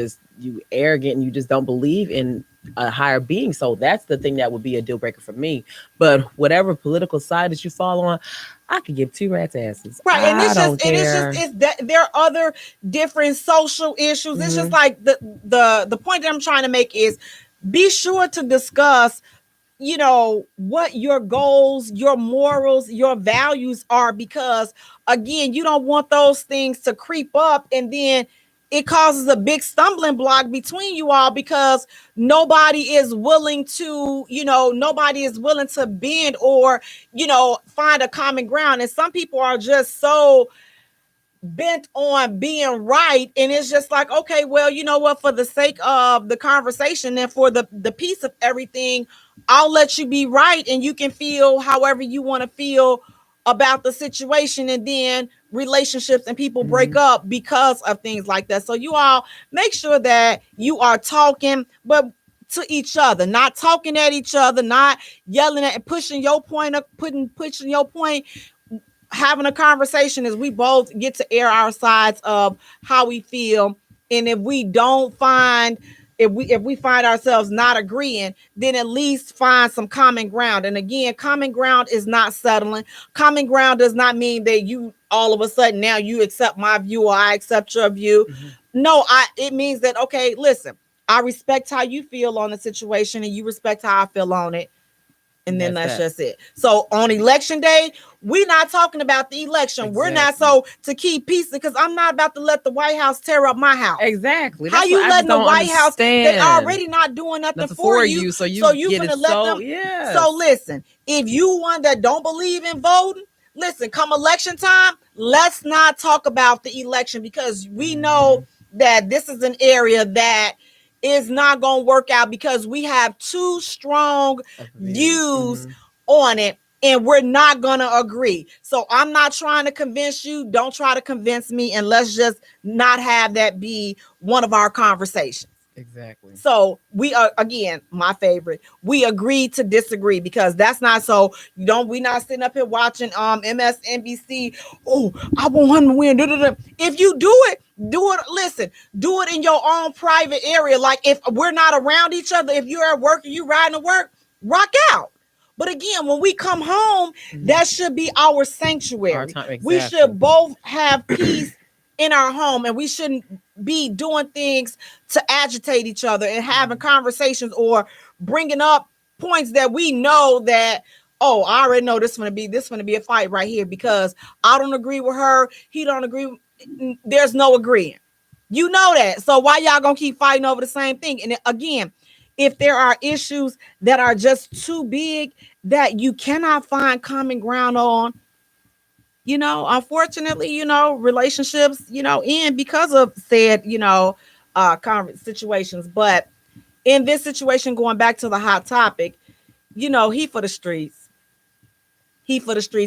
arrogant and you just don't believe in a higher being. So that's the thing that would be a deal breaker for me. But whatever political side that you fall on, I could give two rats' asses. Right, and it's that there are other different social issues. It's just like the point that I'm trying to make is, be sure to discuss, you know, what your goals, your morals, your values are, because again, you don't want those things to creep up and then it causes a big stumbling block between you all, because nobody is willing to bend or, you know, find a common ground. And some people are just so bent on being right, and it's just like, okay, well, you know what, for the sake of the conversation and for the piece of everything, I'll let you be right, and you can feel however you want to feel about the situation. And then relationships and people break up because of things like that. So you all make sure that you are talking, but to each other, not talking at each other, not yelling at and pushing your point up, pushing your point. Having a conversation is we both get to air our sides of how we feel. And if we find ourselves not agreeing, then at least find some common ground. And again, common ground is not settling. Common ground does not mean that you all of a sudden now you accept my view or I accept your view. No, it means that, okay, listen, I respect how you feel on the situation and you respect how I feel on it. And then that's just it. So on election day, we're not talking about the election. Exactly. We're not, so to keep peace, because I'm not about to let the White House tear up my house. Exactly. How you letting the White House, they already not doing nothing for you. So you gonna let them. Yes. So listen, if you one that don't believe in voting, listen, come election time, let's not talk about the election, because we know that this is an area that is not going to work out, because we have two strong views on it and we're not going to agree. So I'm not trying to convince you. Don't try to convince me, and let's just not have that be one of our conversations. Exactly. So we are, again, my favorite, we agree to disagree, because that's not, so we not sitting up here watching MSNBC. Oh, I want him to win. If you do it, listen, do it in your own private area. Like, if we're not around each other, if you're at work and you riding to work, rock out. But again, when we come home, that should be our sanctuary. Our time, exactly. We should both have peace in our home, and we shouldn't be doing things to agitate each other and having conversations or bringing up points that we know that, oh, I already know this is going to be a fight right here, because I don't agree with her. He don't agree. There's no agreeing. You know that. So why y'all going to keep fighting over the same thing? And again, if there are issues that are just too big that you cannot find common ground on, you know, unfortunately, you know, relationships, you know, end because of said, you know, situations. But in this situation, going back to the hot topic, you know, he for the streets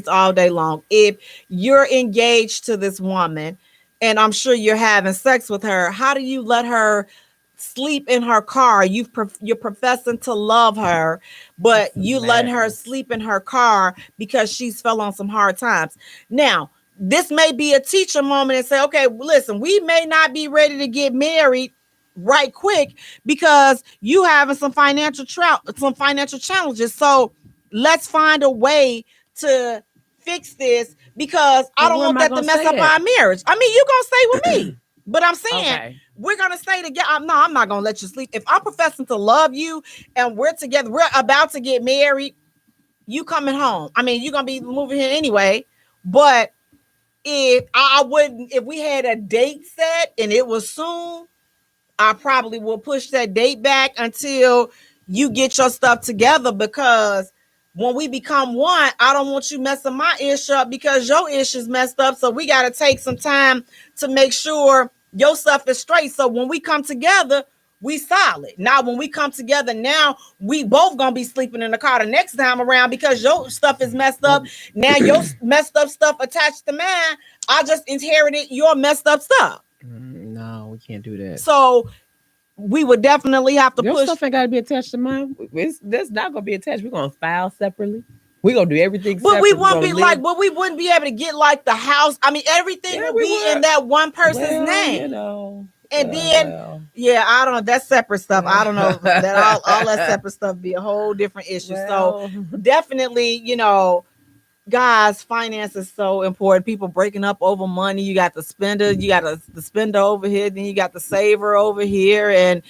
all day long. If you're engaged to this woman, and I'm sure you're having sex with her, how do you let her sleep in her car? You're professing to love her, but you letting her sleep in her car because she's fell on some hard times. Now, this may be a teacher moment and say, okay, listen, we may not be ready to get married right quick because you having some financial challenges. So let's find a way to fix this, because I don't want that to mess up our marriage. I mean, you gonna stay with me, but I'm saying we're gonna stay together. No, I'm not gonna let you sleep. If I'm professing to love you and we're together, we're about to get married, you coming home. I mean, you're gonna be moving here anyway, but if we had a date set and it was soon, I probably will push that date back until you get your stuff together, because when we become one, I don't want you messing my ish up because your ish is messed up. So we got to take some time to make sure your stuff is straight. So when we come together, we solid. Now, when we come together, now we both gonna be sleeping in the car the next time around because your stuff is messed up. Now your messed up stuff attached to mine. I just inherited your messed up stuff. No, we can't do that. So we would definitely have to Your push. stuff ain't got to be attached to mine. That's not gonna be attached. We're gonna file separately. We're gonna do everything But separate. we wouldn't be able to get like the house. I mean, everything would be in that one person's name. You know. And I don't know. That's separate stuff. I don't know that all that separate stuff be a whole different issue. So definitely, guys, finance is so important. People breaking up over money. You got the spender, the spender over here, then you got the saver over here. And,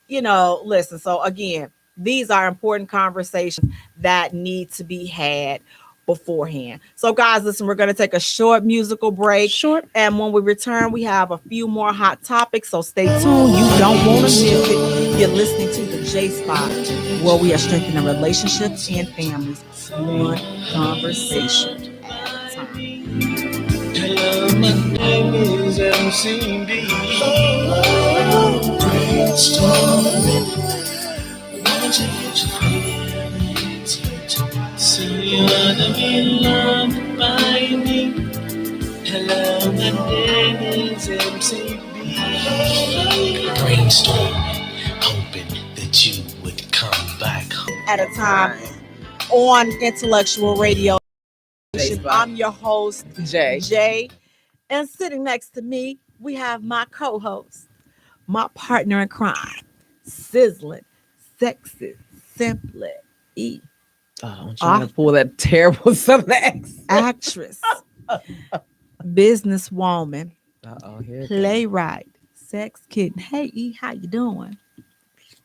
listen, so again, these are important conversations that need to be had beforehand. So guys, listen, we're going to take a short musical break. And when we return, we have a few more hot topics. So stay tuned. You don't want to miss it. You're listening to the Jaye Spot, where we are strengthening relationships and families one conversation at a time. Hello, my name is MCB. Won't you get your feelings hurt? So you wanna be loved by me. Hello, my name is MCB. Brainstorm, hoping that you would come back at a time on Intellectual Radio. I'm your host, Jay. And sitting next to me, we have my co-host, my partner in crime, sizzling, sexy, simply E. Oh, I'm trying to pull that terrible Southern accent. Actress, businesswoman, playwright, sex kitten. Hey E, how you doing?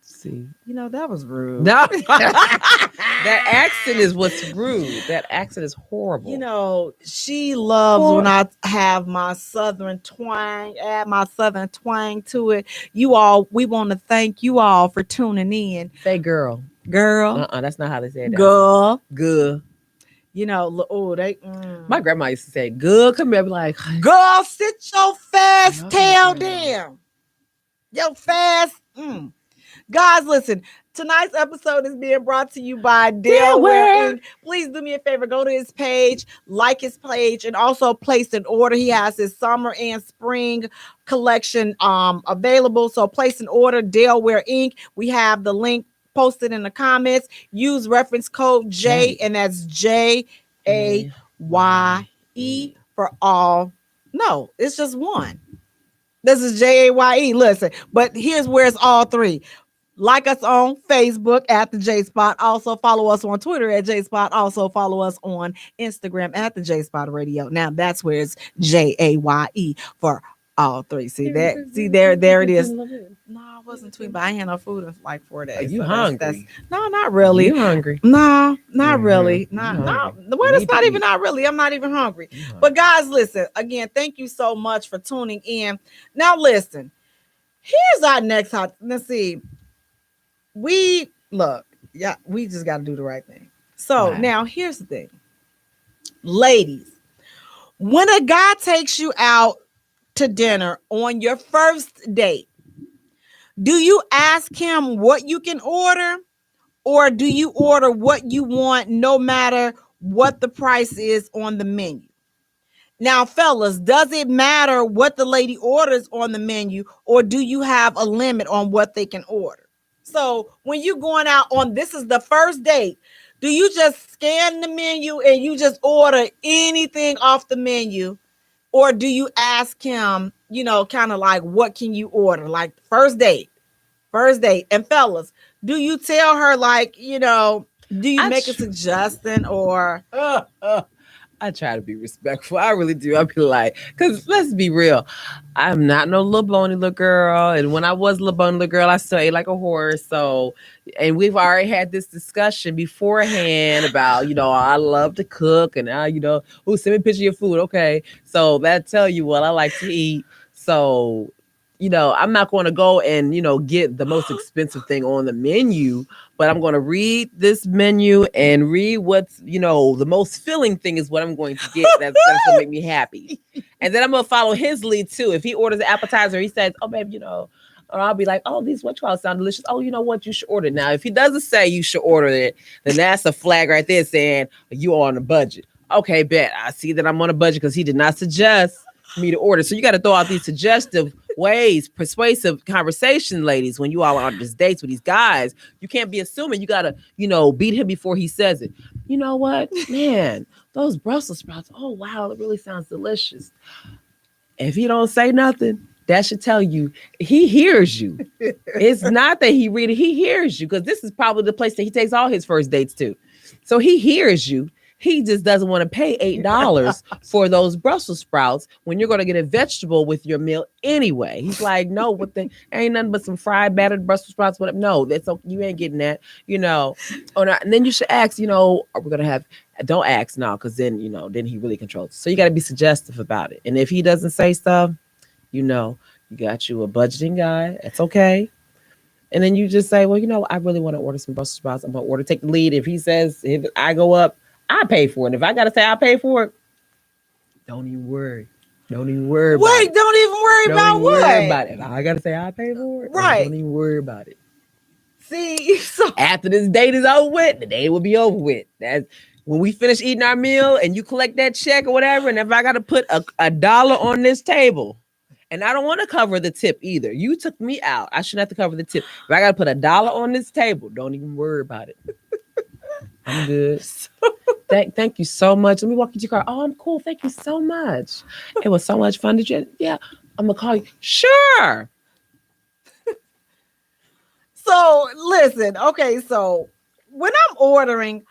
See, that was rude. No, that accent is what's rude. That accent is horrible. She loves when I have my southern twang, add my southern twang to it. We want to thank you all for tuning in. Say girl. That's not how they say it. Girl. Good. My grandma used to say, good. Come here, be like, girl, sit your fast tail down. Your fast. Guys, listen, tonight's episode is being brought to you by Delaware. Please do me a favor, go to his page, like his page, and also place an order. He has his summer and spring collection available. So place an order, Delaware Inc. We have the link posted in the comments. Use reference code J, and that's Jaye for all. No, it's just one. This is Jaye. Listen, but here's where it's all three. Like us on Facebook at the Jaye Spot. Also follow us on Twitter at Jaye Spot. Also follow us on Instagram at the Jaye Spot Radio. Now that's where it's Jaye for all three. See that? See there it is. No, I wasn't tweeting, but I ain't had no food in like 4 days. Are you hungry? No, not really. You hungry? No, not really. Well, it's not even not really. I'm not even hungry. But guys, listen, again, thank you so much for tuning in. Now listen, here's our next hot. Let's see. We just got to do the right thing. So now here's the thing. Ladies, when a guy takes you out to dinner on your first date, do you ask him what you can order, or do you order what you want no matter what the price is on the menu? Now, fellas, does it matter what the lady orders on the menu, or do you have a limit on what they can order? So when you're going out this is the first date, do you just scan the menu and you just order anything off the menu? Or do you ask him, kind of like, what can you order? Like first date. And fellas, do you tell her like, do you make a suggestion or? I try to be respectful. I really do. I be like, because let's be real, I'm not no little bony little girl. And when I was a little bony little girl, I still ate like a horse. So, and we've already had this discussion beforehand about, I love to cook and send me a picture of your food. Okay. So that tell you what I like to eat. So, I'm not going to go and, get the most expensive thing on the menu, but I'm going to read this menu and read what's, the most filling thing is what I'm going to get. That's going to make me happy. And then I'm going to follow his lead too. If he orders an appetizer, he says, oh, babe, or I'll be like, oh, these what you all sound delicious. Oh, you know what? You should order it. Now, if he doesn't say you should order it, then that's a flag right there saying you are on a budget. Okay, bet. I see that I'm on a budget because he did not suggest me to order. So you got to throw out these suggestive ways, persuasive conversation, ladies, when you all are on these dates with these guys. You can't be assuming. You got to, beat him before he says it. You know what? Man, those Brussels sprouts, oh, wow, it really sounds delicious. If he don't say nothing, that should tell you he hears you. It's not that he hears you, because this is probably the place that he takes all his first dates to. So he hears you. He just doesn't want to pay $8 for those Brussels sprouts when you're going to get a vegetable with your meal anyway. He's like, no, ain't nothing but some fried battered Brussels sprouts. Whatever. No, that's okay. You ain't getting that, Or not. And then you should ask, are we going to have, don't ask now, because then, then he really controls. So you got to be suggestive about it. And if he doesn't say stuff, you got you a budgeting guy. That's okay. And then you just say, well, I really want to order some Brussels sprouts. I'm going to take the lead. If he says, if I go up, I pay for it. If I gotta say I pay for it, don't even worry. Don't even worry about it. Don't even worry about what? Worry about it. If I gotta say I pay for it, right? Don't even worry about it. See, so after this date is over with, the day will be over with. That's when we finish eating our meal and you collect that check or whatever. And if I gotta put a dollar on this table, and I don't want to cover the tip either. You took me out. I shouldn't have to cover the tip. If I gotta put a dollar on this table, don't even worry about it. I'm good. Thank you so much. Let me walk you to your car. Oh, I'm cool. Thank you so much. It was so much fun. Yeah, I'm gonna call you. Sure. So listen, okay. So when I'm ordering,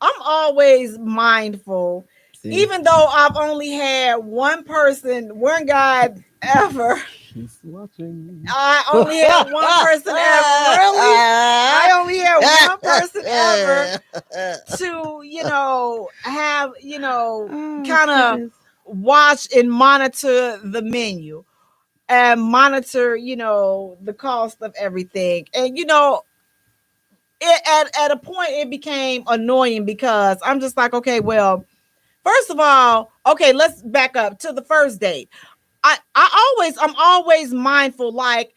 I'm always mindful. See? Even though I've only had one guy ever. She's watching. I only had one person ever. Really? I only had one person ever to, have, kind of watch and monitor the menu and monitor, the cost of everything. And, at a point it became annoying because I'm just like, okay, well, first of all, okay, let's back up to the first date. I'm always mindful. Like,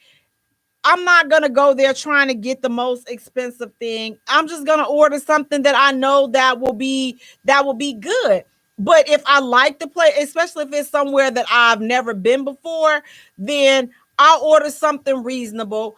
I'm not going to go there trying to get the most expensive thing. I'm just going to order something that I know that will be good. But if I like the place, especially if it's somewhere that I've never been before, then I'll order something reasonable,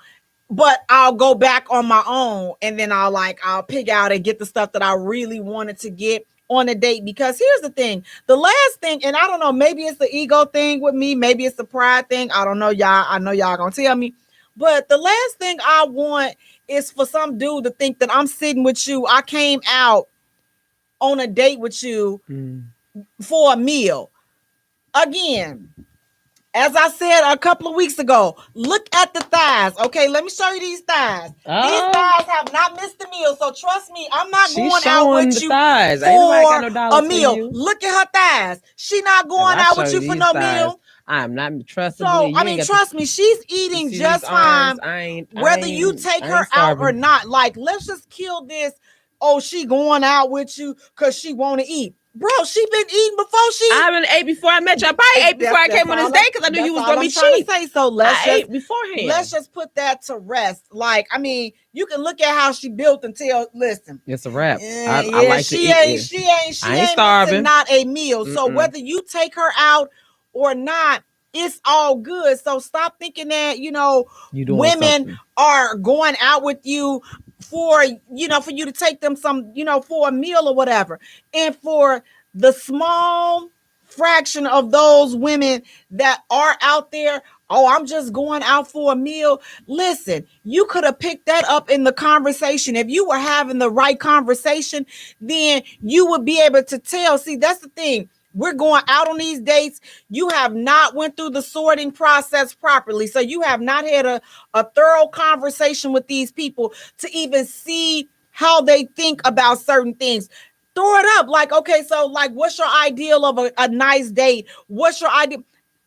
but I'll go back on my own. And then I'll pick out and get the stuff that I really wanted to get on a date. Because here's the thing, the last thing, and I don't know, maybe it's the ego thing with me, maybe it's the pride thing, I don't know, y'all. I know y'all gonna tell me, but the last thing I want is for some dude to think that I'm sitting with you. I came out on a date with you for a meal. Again, as I said a couple of weeks ago, look at the thighs. Okay, let me show you these thighs. Oh. These thighs have not missed a meal. So trust me, I'm not She's going out with you thighs. for a meal. Look at her thighs. She not going out with you for no meal. I'm not trusting. So, trust me, she's eating just fine. Whether you take her out or not. Like, let's just kill this. Oh, she going out with you because she want to eat. Bro, she been eating before she. I haven't ate before I met you. I probably ate before I came on this date because I knew you was gonna be cheap. So ate beforehand. Let's just put that to rest. Like, you can look at how she built and tell. Listen, it's a wrap. I like she to eat. She ain't starving. Not a meal. So whether you take her out or not, it's all good. So stop thinking that women are going out with you for you to take them some, for a meal or whatever. And for the small fraction of those women that are out there, oh, I'm just going out for a meal. Listen, you could have picked that up in the conversation. If you were having the right conversation, then you would be able to tell. See, that's the thing. We're going out on these dates. You have not went through the sorting process properly. So you have not had a thorough conversation with these people to even see how they think about certain things. Throw it up. Like, okay, so like, what's your ideal of a nice date? What's your idea?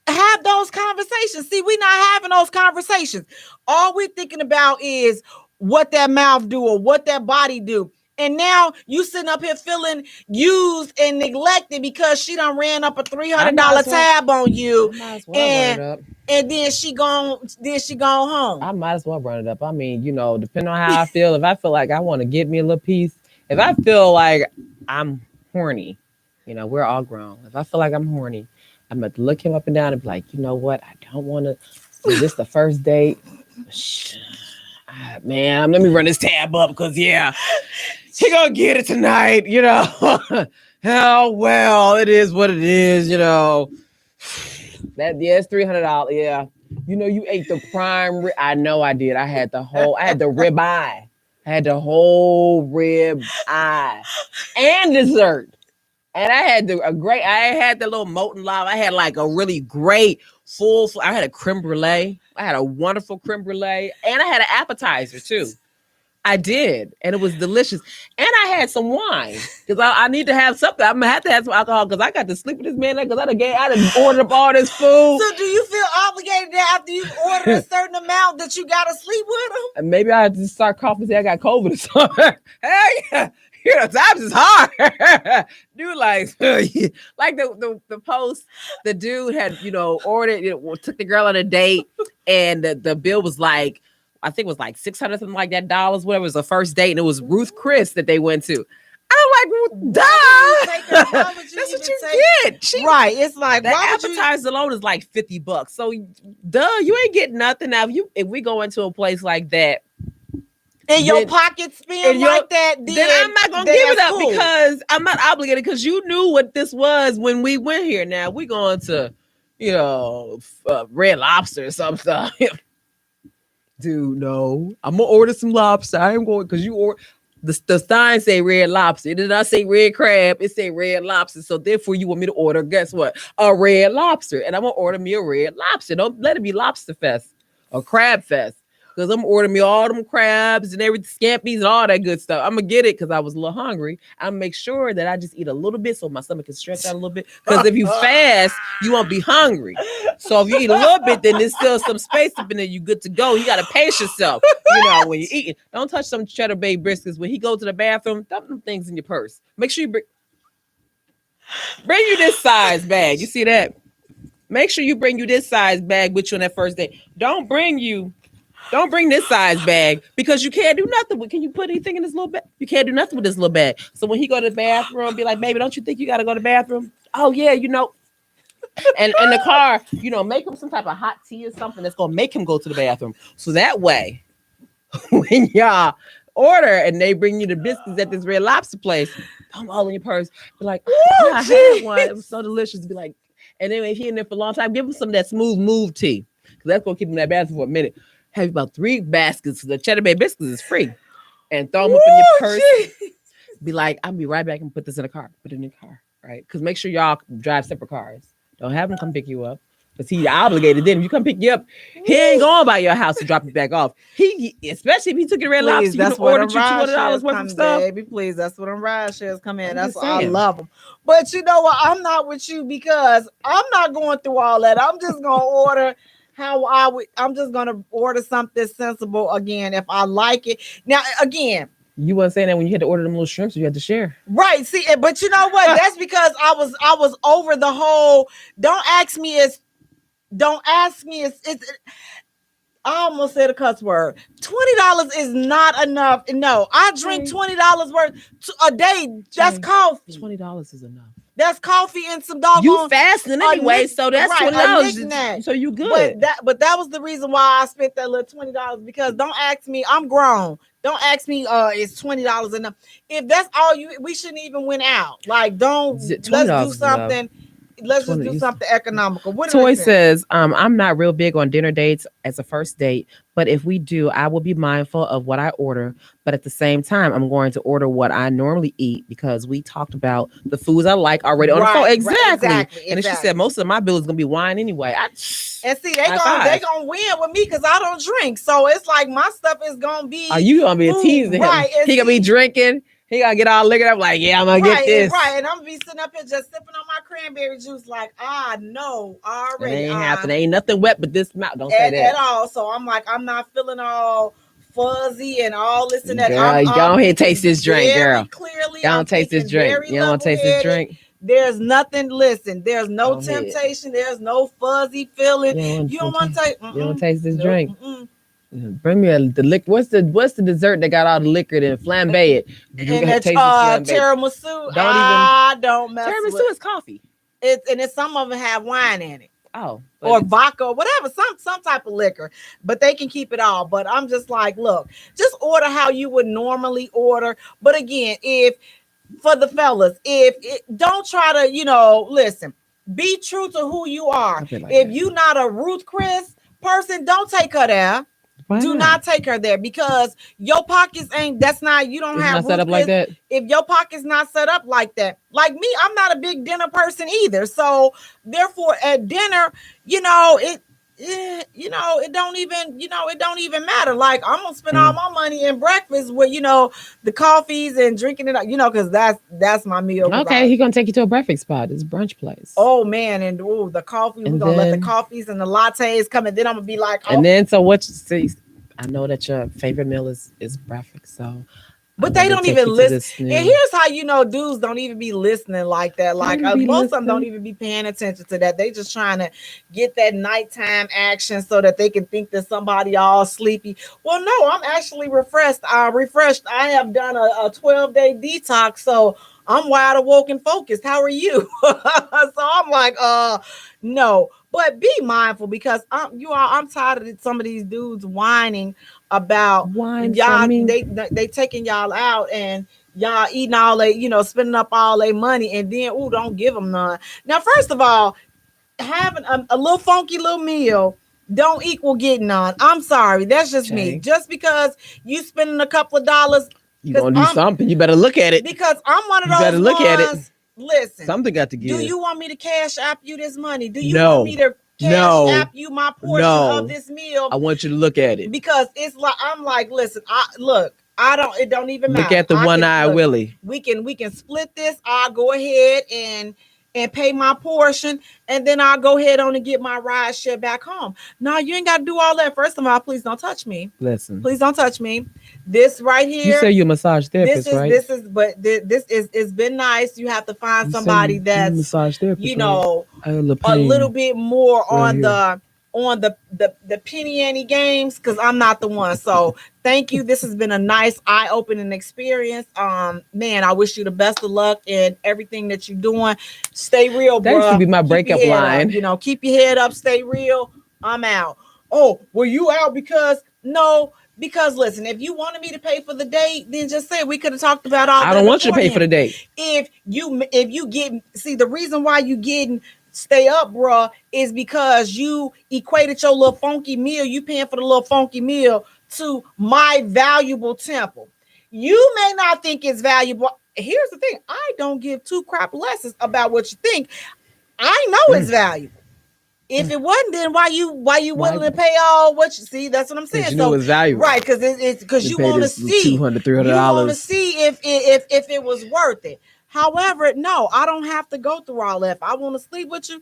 Have those conversations. See, we're not having those conversations. All we're thinking about is what that mouth do or what that body do. And now you sitting up here feeling used and neglected because she done ran up a $300 tab on you, and then she gone home. I might as well run it up. I mean, you know, depending on how I feel, if I feel like I want to get me a little piece, if I feel like I'm horny, you know, we're all grown. If I feel like I'm horny, I'm going to look him up and down and be like, you know what? I don't want to. Is this the first date? Man, let me run this tab up because, yeah, he going to get it tonight, you know. Hell, well, it is what it is, you know. It's $300. Yeah. You know, you ate the prime. I know I did. I had the rib eye. I had the whole rib eye and dessert. And I had I had the little molten lava. I had like a really great I had a creme brulee. I had a wonderful creme brulee. And I had an appetizer too. I did. And it was delicious. And I had some wine because I need to have something. I'm going to have to have some alcohol because I got to sleep with this man because I done ordered up all this food. So do you feel obligated that after you've ordered a certain amount that you got to sleep with him? And maybe I had to start coughing and say I got COVID or something. Hell yeah. You know, times is hard. Dude, like the post, the dude had, you know, ordered, you know, took the girl on a date, and the bill was like, I think it was like $600 something like that dollars, whatever. It was a first date, and it was Ruth Chris that they went to. I'm like, duh. That's what you get. Right. It's like the appetizer alone is like $50. So duh, you ain't getting nothing. Now if we go into a place like that, and your pocket spin like that, then I'm not gonna give it up because I'm not obligated because you knew what this was when we went here. Now we going to, you know, Red Lobster or something. Dude, no, I'm gonna order some lobster. I ain't going because you order the sign say Red Lobster. It did not say Red Crab. It say Red Lobster. So therefore, you want me to order? Guess what? A Red Lobster, and I'm gonna order me a Red Lobster. Don't let it be Lobster Fest or Crab Fest. Because I'm ordering me all them crabs and everything, scampies and all that good stuff. I'm going to get it because I was a little hungry. I'm going to make sure that I just eat a little bit so my stomach can stretch out a little bit. Because if you fast, you won't be hungry. So if you eat a little bit, then there's still some space up in there. You good to go. You got to pace yourself, you know, when you're eating. Don't touch some Cheddar Bay briskets. When he goes to the bathroom, dump them things in your purse. Make sure you bring you this size bag. You see that? Make sure you bring you this size bag with you on that first day. Don't bring this size bag because you can't do nothing with. Can you put anything in this little bag? You can't do nothing with this little bag. So when he go to the bathroom, be like, baby, don't you think you got to go to the bathroom? Oh yeah, you know. And in the car, you know, make him some type of hot tea or something that's gonna make him go to the bathroom. So that way, when y'all order and they bring you the biscuits at this Red Lobster place, throw them all in your purse. Be like, oh, I had one. It was so delicious. Be like, and then if he in there for a long time, give him some of that smooth move tea because that's gonna keep him in that bathroom for a minute. Have about 3 baskets. The Cheddar Bay biscuits is free. And throw them up in your purse. Be like, I'll be right back and put this in the car. Put it in your car, right? Because make sure y'all drive separate cars. Don't have him come pick you up. Because he's obligated. Then if you come pick you up, he ain't going by your house to drop you back off. He especially if he took your Red Lobster, you can order you $200 worth of stuff. Baby, please, that's what them ride shares come in. That's why I love them. But you know what? I'm not with you because I'm not going through all that. I'm just gonna order. I'm just gonna order something sensible again if I like it. Now again, you weren't saying that when you had to order them little shrimps, you had to share. Right. See, but you know what? That's because I was over the whole. Don't ask me. It's. I almost said a cuss word. $20 is not enough. No, I drink $20 worth a day. That's coffee. $20 is enough. That's coffee and some doggone. You fasting anyway, so that's $20. So you good. But that was the reason why I spent that little $20 because don't ask me. I'm grown. Don't ask me. Is $20 enough? If that's all we shouldn't even went out. Like let's do something. Enough. let's just do something economical. What Toy says, I'm not real big on dinner dates as a first date, but if we do, I will be mindful of what I order. But at the same time, I'm going to order what I normally eat because we talked about the foods I like already on the phone. Exactly. And then she said, most of my bill is going to be wine anyway. And see, they gonna win with me because I don't drink. So it's like my stuff is gonna be. Are you gonna be teasing him? He gonna be drinking. He gonna get all liquored up like, yeah, I'm gonna get this. Right, and I'm gonna be sitting up here just sipping on my cranberry juice like, no, already. It ain't happening. Ain't nothing wet but this mouth. Don't say that. At all. So I'm like, I'm not feeling all fuzzy and all this and that. Girl, go ahead and taste this drink, girl. Clearly, don't taste this drink. You don't want to taste this drink? There's nothing. Listen, there's no temptation. There's no fuzzy feeling. You don't want to taste. You don't taste this drink. Bring me the liquor. What's the dessert that got all the liquor and flambe it? And tiramisu. Don't mess with tiramisu is coffee. It's some of them have wine in it. Oh, or vodka, whatever, some type of liquor, but they can keep it all. But I'm just like, look, just order how you would normally order. But again, for the fellas, don't try to, listen, be true to who you are. If you're not a Ruth Chris person, don't take her there. Do not take her there because your pockets you don't have set up like that. If your pocket's not set up like that, like me, I'm not a big dinner person either. So therefore at dinner, it don't even matter. Like I'm gonna spend all my money in breakfast with, the coffees and drinking it, because that's my meal. Okay, he's gonna take you to a breakfast spot. It's a brunch place. Oh man, and the coffee, we're gonna let the coffees and the lattes come, and then I'm gonna be like, and then so what you see, I know that your favorite meal is breakfast, so but they don't even listen. And here's how dudes don't even be listening like that. Like most of them don't even be paying attention to that. They just trying to get that nighttime action so that they can think that somebody all sleepy. Well, no, I'm actually refreshed. I have done a 12-day detox, so I'm wide awake and focused. How are you? So I'm like, no. But be mindful because I'm tired of some of these dudes whining about y'all. They taking y'all out and y'all eating all they, spending up all their money, and then don't give them none. Now, first of all, having a little funky little meal don't equal getting none. I'm sorry, that's just me. Just because you spending a couple of dollars, you gonna do something. You better look at it because I'm one of those. You better look at it. Listen, something got to give. Do you want me to cash app you this money? Do you want me to cash app you my portion of this meal? I want you to look at it because it's like I'm like, listen, it don't even matter. Look at the one-eyed Willie. We can split this. I'll go ahead and pay my portion, and then I'll go ahead on and get my ride share back home. No, you ain't got to do all that. First of all, please don't touch me. Listen. Please don't touch me. This right here. You say you're a massage therapist, right? It's been nice. You have to find somebody that's massage therapist, a little bit more on the penny ante games, because I'm not the one. So thank you. This has been a nice eye-opening experience. Man, I wish you the best of luck in everything that you're doing. Stay real, bro. That used to be my breakup line. Keep your head up, stay real. I'm out. Oh, were you out because listen, if you wanted me to pay for the date, then just say we could have talked about all that. I don't want you to pay for the date. If you the reason why you getting stay up, bruh, is because you equated your little funky meal, you paying for the little funky meal, to my valuable temple. You may not think it's valuable. Here's the thing. I don't give two crap lessons about what you think. I know it's valuable. If it wasn't, then why you willing to pay all what you see? That's what I'm saying. You know it's valuable, right? Because it's because you want to see $200, $300. You want to see if it was worth it. However, no, I don't have to go through all that. If I want to sleep with you,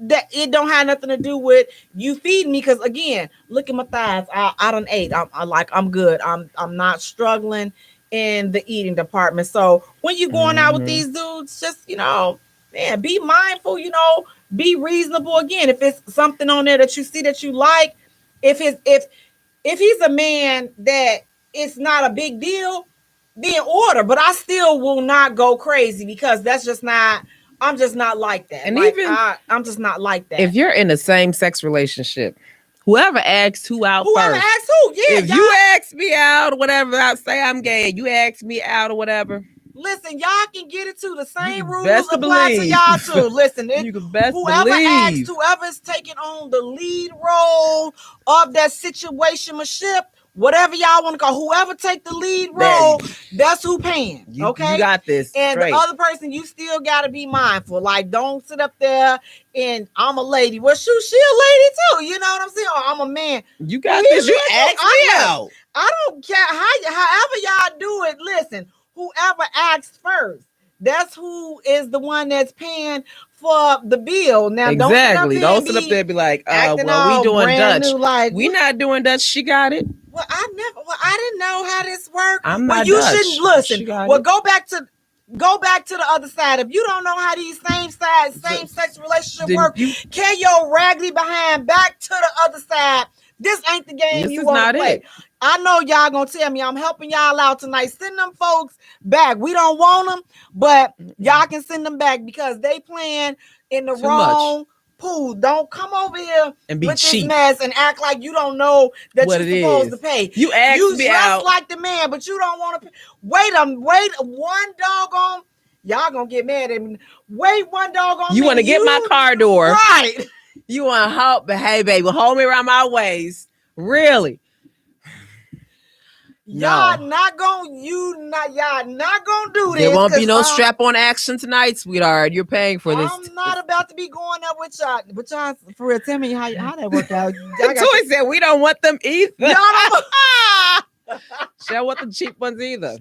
that it don't have nothing to do with you feeding me. Because again, look at my thighs. I done ate. I'm good. I'm not struggling in the eating department. So when you going out with these dudes, just man, be mindful. Be reasonable. Again, if it's something on there that you see that you like, if he's a man that it's not a big deal, then order. But I still will not go crazy because that's just not. I'm just not like that. And I'm just not like that. If you're in a same-sex relationship, whoever asks who out first. Asks who, yeah. If you ask me out or whatever, I'll say I'm gay. You ask me out or whatever. Listen, y'all can get it too. The same rules apply to y'all too. Listen, whoever's taking on the lead role of that situationship, whatever y'all want to call, whoever take the lead role, that's who paying. Okay, you got this. And the other person, you still got to be mindful. Like, don't sit up there and I'm a lady. Well, shoot, she a lady too. You know what I'm saying? Or I'm a man. You got this. You ask me out. I don't care however y'all do it. Listen, whoever asks first, that's who is the one that's paying for the bill. Now, don't sit up there and be like, well, we doing Dutch. Like, we not doing Dutch. She got it. Well, I didn't know how this worked. I'm not you Dutch. Shouldn't listen. Well, go back to the other side. If you don't know how these same sex relationships work, carry your raggedy behind back to the other side. This ain't the game you want to play. I know y'all gonna tell me I'm helping y'all out tonight. Send them folks back. We don't want them, but y'all can send them back because they playing in the wrong pool. Don't come over here and be with cheap. This mess and act like you don't know that you're supposed to pay. You ask you me dress out like the man, but you don't want to pay. Wait one doggone. Y'all gonna get mad at me. Wait one doggone. You want to get my car door, right? You want to help, but hey, baby, hold me around my waist. Really? Y'all not gonna do this. There won't be no strap-on action tonight, sweetheart. You're paying for this. I'm not about to be going up with y'all. But y'all, for real, tell me how that worked out. Toy said we don't want them either. She don't want the cheap ones either.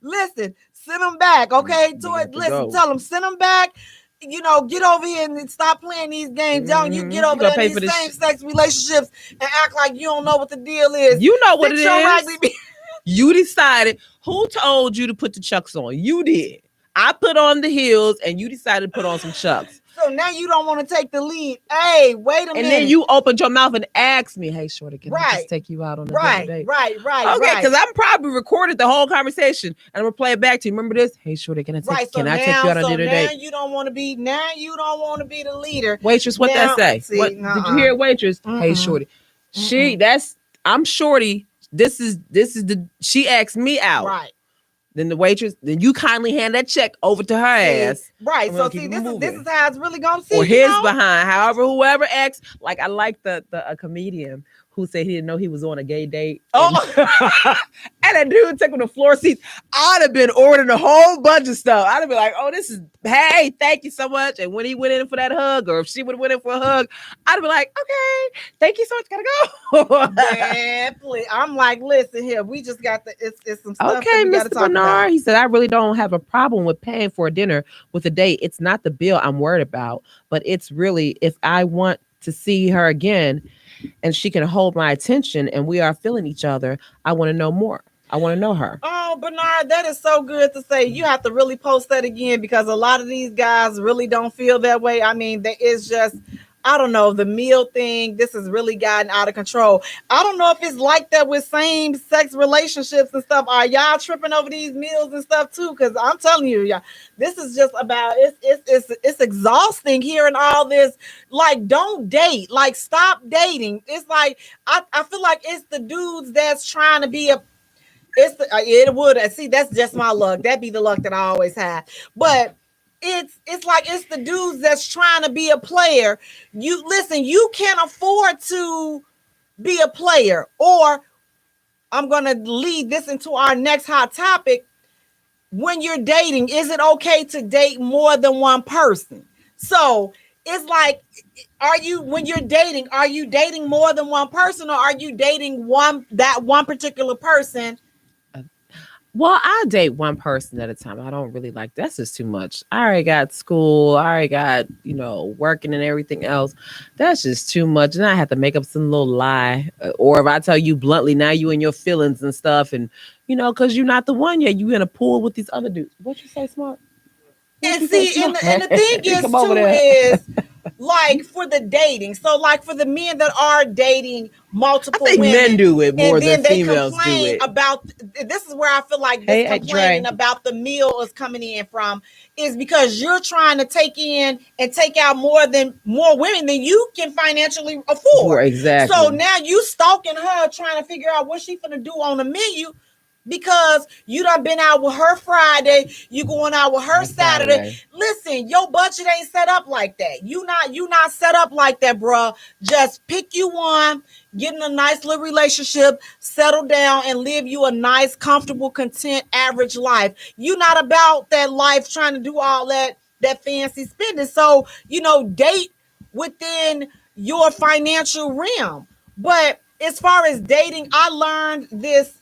Listen, send them back, okay? Listen, tell them send them back. You know, get over here and stop playing these games. Don't you get over there in these same-sex relationships and act like you don't know what the deal is. You know what it is. You decided. Who told you to put the Chucks on? You did. I put on the heels and you decided to put on some Chucks. So now you don't want to take the lead. Hey, wait a minute. And then you opened your mouth and asked me, hey, shorty, can I just take you out on a date? Right. Okay, because I'm probably recorded the whole conversation and I'm going to play it back to you. Remember this? Hey, shorty, can I take you out on a date? Now you don't want to be the leader. Waitress, what that say? Did you hear it, waitress? Mm-hmm. Hey, shorty. I'm shorty. This is she asked me out. Right. Then the waitress, then you kindly hand that check over to her ass. Right. So this is how it's really gonna see. Or his behind. However, whoever asks, like I like the comedian who said he didn't know he was on a gay date. And that dude took him to floor seats. I'd have been ordering a whole bunch of stuff. I'd have been like, oh, hey, thank you so much. And when he went in for that hug, or if she would have went in for a hug, I'd have been like, okay, thank you so much, gotta go. Man, please. I'm like, listen here, we just got it's some stuff. Okay, Mr. Bernard, he said, I really don't have a problem with paying for a dinner with a date. It's not the bill I'm worried about, but it's really if I want to see her again and she can hold my attention and we are feeling each other, I want to know more. I want to know her. Oh, Bernard, that is so good to say. You have to really post that again because a lot of these guys really don't feel that way. I mean, there is just, I don't know, the meal thing. This has really gotten out of control. I don't know if it's like that with same-sex relationships and stuff. Are y'all tripping over these meals and stuff too? Because I'm telling you, y'all, this is just about it's exhausting hearing all this. Like, don't date. Like, stop dating. It's like I feel like it's the dudes that's trying to be that's just my luck. That'd be the luck that I always have. But it's like it's the dudes that's trying to be a player. You can't afford to be a player. Or I'm gonna lead this into our next hot topic. When you're dating, is it okay to date more than one person? So it's like, when you're dating, are you dating more than one person, or are you dating one particular person? Well, I date one person at a time. I don't really like that's just too much. I already got school. I already got, working and everything else. That's just too much. And I have to make up some little lie. Or if I tell you bluntly, now you in your feelings and stuff. And, because you're not the one yet. You in a pool with these other dudes. What you say, Smart? And see, and the thing is, too, is like for the dating. So like for the men that are dating multiple women, men do it more than females do it. About this is where I feel like this complaining about the meal is coming in from is because you're trying to take in and take out more women than you can financially afford. Exactly. So now you stalking her, trying to figure out what she finna do on the menu. because you done been out with her Friday, you going out with her Saturday. Listen, your budget ain't set up like that. You not set up like that, bruh. Just pick you one, get in a nice little relationship, settle down, and live you a nice, comfortable, content, average life. You not about that life trying to do all that fancy spending. So, date within your financial realm. But as far as dating, I learned this,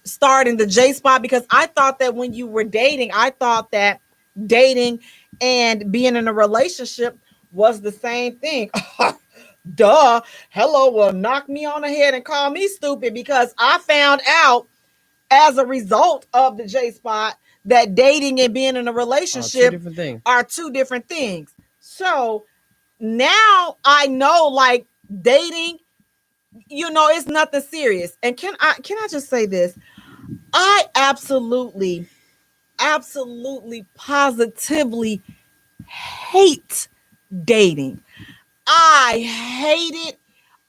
starting the Jaye Spot, because I thought that when you were dating, I thought that dating and being in a relationship was the same thing. Duh. Hello, well, knock me on the head and call me stupid, because I found out as a result of the Jaye Spot that dating and being in a relationship are two different things. So now I know, like, dating, it's nothing serious. And can I just say this? I absolutely, positively hate dating. I hate it.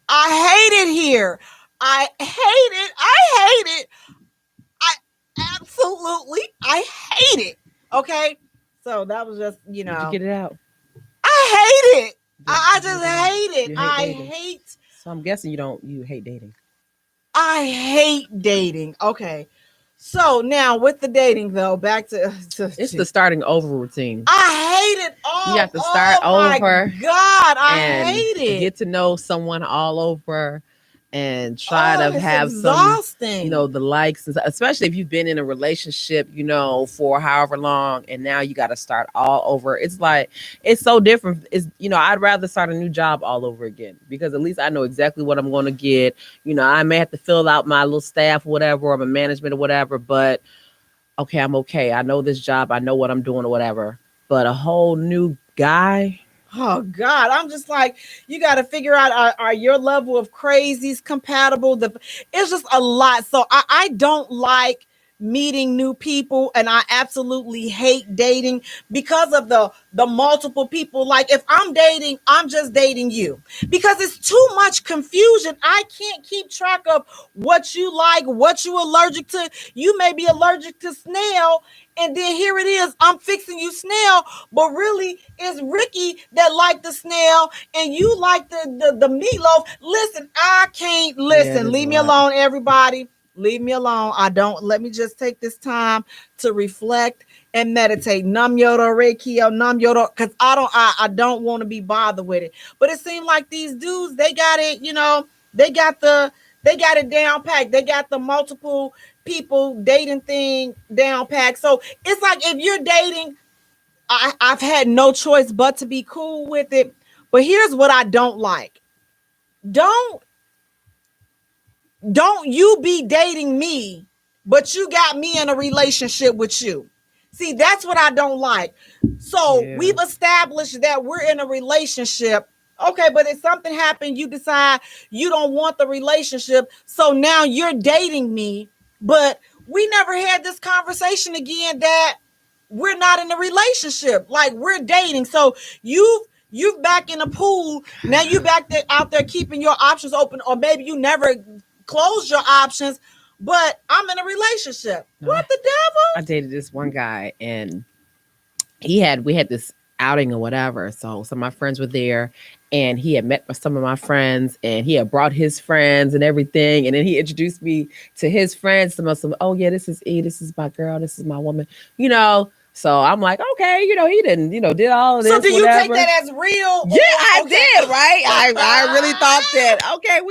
I hate it here. I hate it. I hate it. Okay. So that was just, Did you get it out? I hate it. I just hate it. I hate. So I'm guessing you hate dating. I hate dating. Okay. So now with the dating though, back to it's the starting over routine. I hate it all. You have to start over. My God, I hate it. Get to know someone all over and try to have exhausting. Some, the likes, especially if you've been in a relationship, for however long, and now you got to start all over. It's like, it's so different. It's, I'd rather start a new job all over again, because at least I know exactly what I'm going to get. I may have to fill out my little staff, whatever, or my management or whatever, but okay, I'm okay. I know this job. I know what I'm doing or whatever, but a whole new guy. Oh God, I'm just like, you got to figure out, are your level of crazies compatible? It's just a lot. So I don't like meeting new people, and I absolutely hate dating because of the multiple people. Like, if I'm dating, I'm just dating you, because it's too much confusion. I can't keep track of what you like, what you allergic to. You may be allergic to snail, and then here it is, I'm fixing you snail, but really it's Ricky that liked the snail and you like the meatloaf. Listen, I can't listen. Leave me alone, everybody. Leave me alone. Let me just take this time to reflect and meditate. Nam yodo reikio, nam yodo, because I don't want to be bothered with it. But it seemed like these dudes, they got it, they got it down packed. They got the multiple people dating thing down packed. So it's like, if you're dating, I've had no choice but to be cool with it. But here's what I don't like. Don't you be dating me, but you got me in a relationship with you. See, that's what I don't like. So we've established that we're in a relationship. Okay, but if something happened, you decide you don't want the relationship. So now you're dating me, but we never had this conversation again that we're not in a relationship. Like, we're dating. So you've back in the pool. Now you back there out there keeping your options open, or maybe you never close your options, but I'm in a relationship. What the devil? I dated this one guy, and we had this outing or whatever. So some of my friends were there, and he had met some of my friends, and he had brought his friends and everything. And then he introduced me to his friends. Some, oh yeah, this is E, this is my girl, this is my woman, So I'm like, okay, he didn't, did all of this. So do you take that as real? Yeah, I did, right? I really thought that, okay,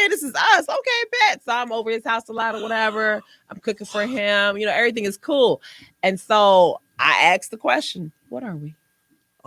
this is us. Okay, bet. So I'm over his house a lot or whatever. I'm cooking for him. Everything is cool. And so I asked the question, what are we?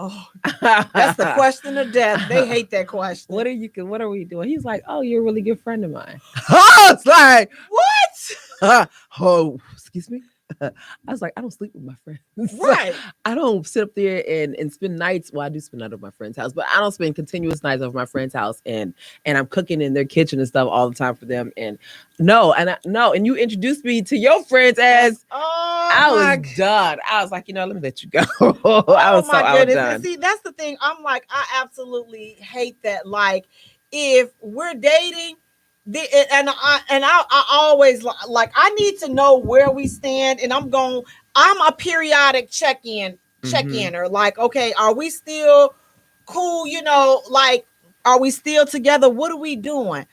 Oh, that's the question of death. They hate that question. What are we doing? He's like, oh, you're a really good friend of mine. I was like, what? Oh, excuse me. I was like, I don't sleep with my friends. Right. I don't sit up there and spend nights. Well, I do spend nights at my friend's house, but I don't spend continuous nights over my friend's house and I'm cooking in their kitchen and stuff all the time for them. And and you introduced me to your friends as I was done. I was like, let me let you go. I was done. See, that's the thing. I'm like, I absolutely hate that. Like, if we're dating, I always like, I need to know where we stand, and I'm a periodic check-in-er. Like, okay, are we still cool? Like, are we still together? What are we doing?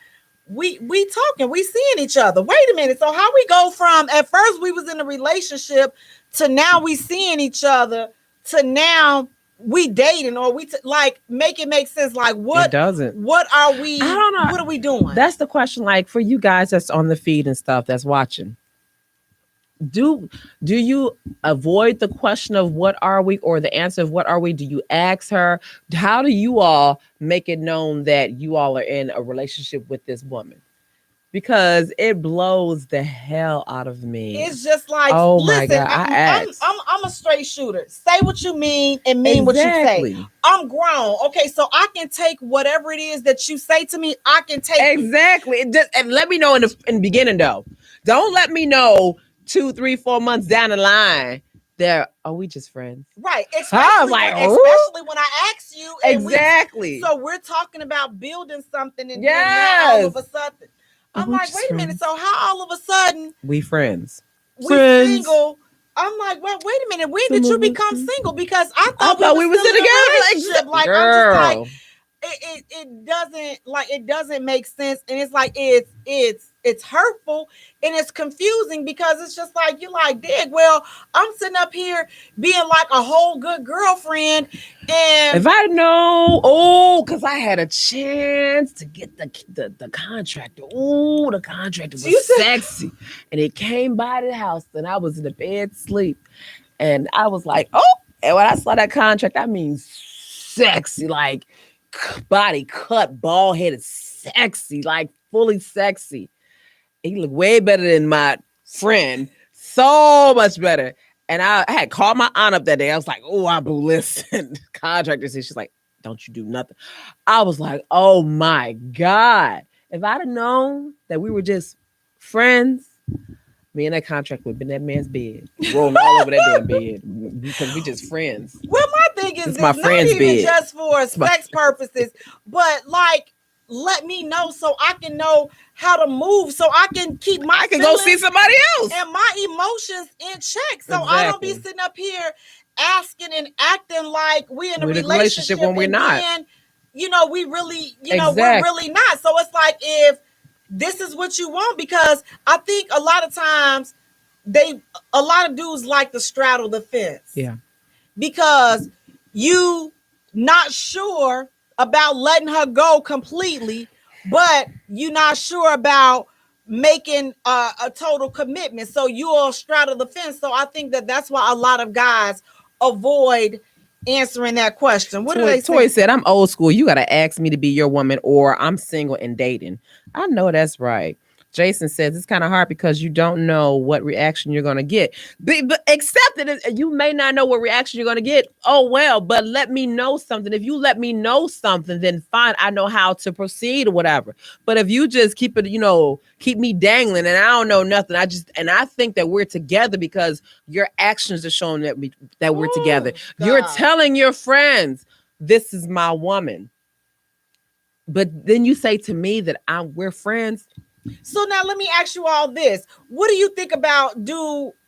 We talking, we seeing each other. Wait a minute. So how we go from, at first we was in a relationship, to now we seeing each other, to now we dating, or like, make it make sense. Like, what? It doesn't. What are we? I don't know. What are we doing? That's the question. Like, for you guys that's on the feed and stuff, that's watching, do you avoid the question of what are we, or the answer of what are we? Do you ask her? How do you all make it known that you all are in a relationship with this woman? Because it blows the hell out of me. It's just like, oh listen, my God, I'm a straight shooter. Say what you mean and mean what you say. I'm grown. Okay, so I can take whatever it is that you say to me. I can take exactly. And let me know in the beginning, though. Don't let me know 2, 3, 4 months down the line that, are we just friends? Right. Especially when I ask you. Exactly. So we're talking about building something, and then all of a sudden, I'm like, wait a minute. So how all of a sudden we friends? We single? I'm like, well, wait a minute. When did you become single? Because I thought we were still together. Like, I'm just like, it doesn't make sense, and it's like it's hurtful, and it's confusing, because it's just like, you're like, dig, well, I'm sitting up here being like a whole good girlfriend, and if I know, because I had a chance to get the contractor. Oh, the contractor was sexy, and it came by the house, and I was in the bed sleep, and I was like, oh, and when I saw that contract, I mean sexy, like body cut, bald headed, sexy, like fully sexy. He looked way better than my friend, so much better. And I had called my aunt up that day. I was like, oh, Abu, listen, contractor said, she's like, don't you do nothing. I was like, oh my God. If I'd have known that we were just friends, me and that contract would have been that man's bed, rolling all over that damn bed, because we just friends. Well, my thing is, it's my friend's not even bed. Just for sex purposes, but like, let me know so I can know how to move, so I can keep my I can go see somebody else and my emotions in check, so I don't be sitting up here asking and acting like we in a relationship when we're not. Then, we really, we're really not. So it's like, if this is what you want, because I think a lot of times a lot of dudes like to straddle the fence. Yeah. Because you not sure about letting her go completely, but you're not sure about making a total commitment. So you'll straddle the fence. So I think that's why a lot of guys avoid answering that question. What do they say? Toy said, I'm old school. You got to ask me to be your woman, or I'm single and dating. I know that's right. Jason says it's kind of hard because you don't know what reaction you're going to get. But accept it. You may not know what reaction you're going to get. Oh, well, but let me know something. If you let me know something, then fine. I know how to proceed or whatever. But if you just keep it, keep me dangling and I don't know nothing. I think that we're together because your actions are showing that we're together. God. You're telling your friends, this is my woman. But then you say to me that we're friends. So now let me ask you all this. What do you think about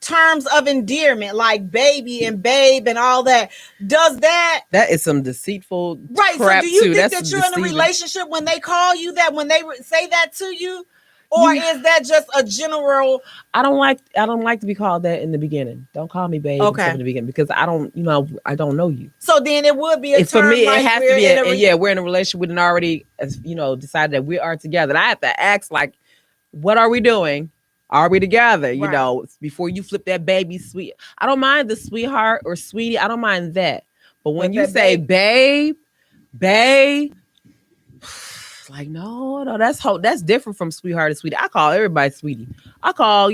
terms of endearment, like baby and babe and all that? That is some deceitful right? Crap so do you too. think that you're in a relationship when they call you that, when they say that to you? Or is that just a general? I don't like to be called that in the beginning. Don't call me babe in the beginning, because I don't know you. So then it would be a term for me. Like it has to be we're in a relationship. We didn't already decided that we are together. And I have to ask, like, what are we doing? Are we together? Right. Before you flip that baby sweet. I don't mind the sweetheart or sweetie. I don't mind that. But when you say babe, like, no, that's different from sweetheart and sweetie. I call everybody sweetie. I call,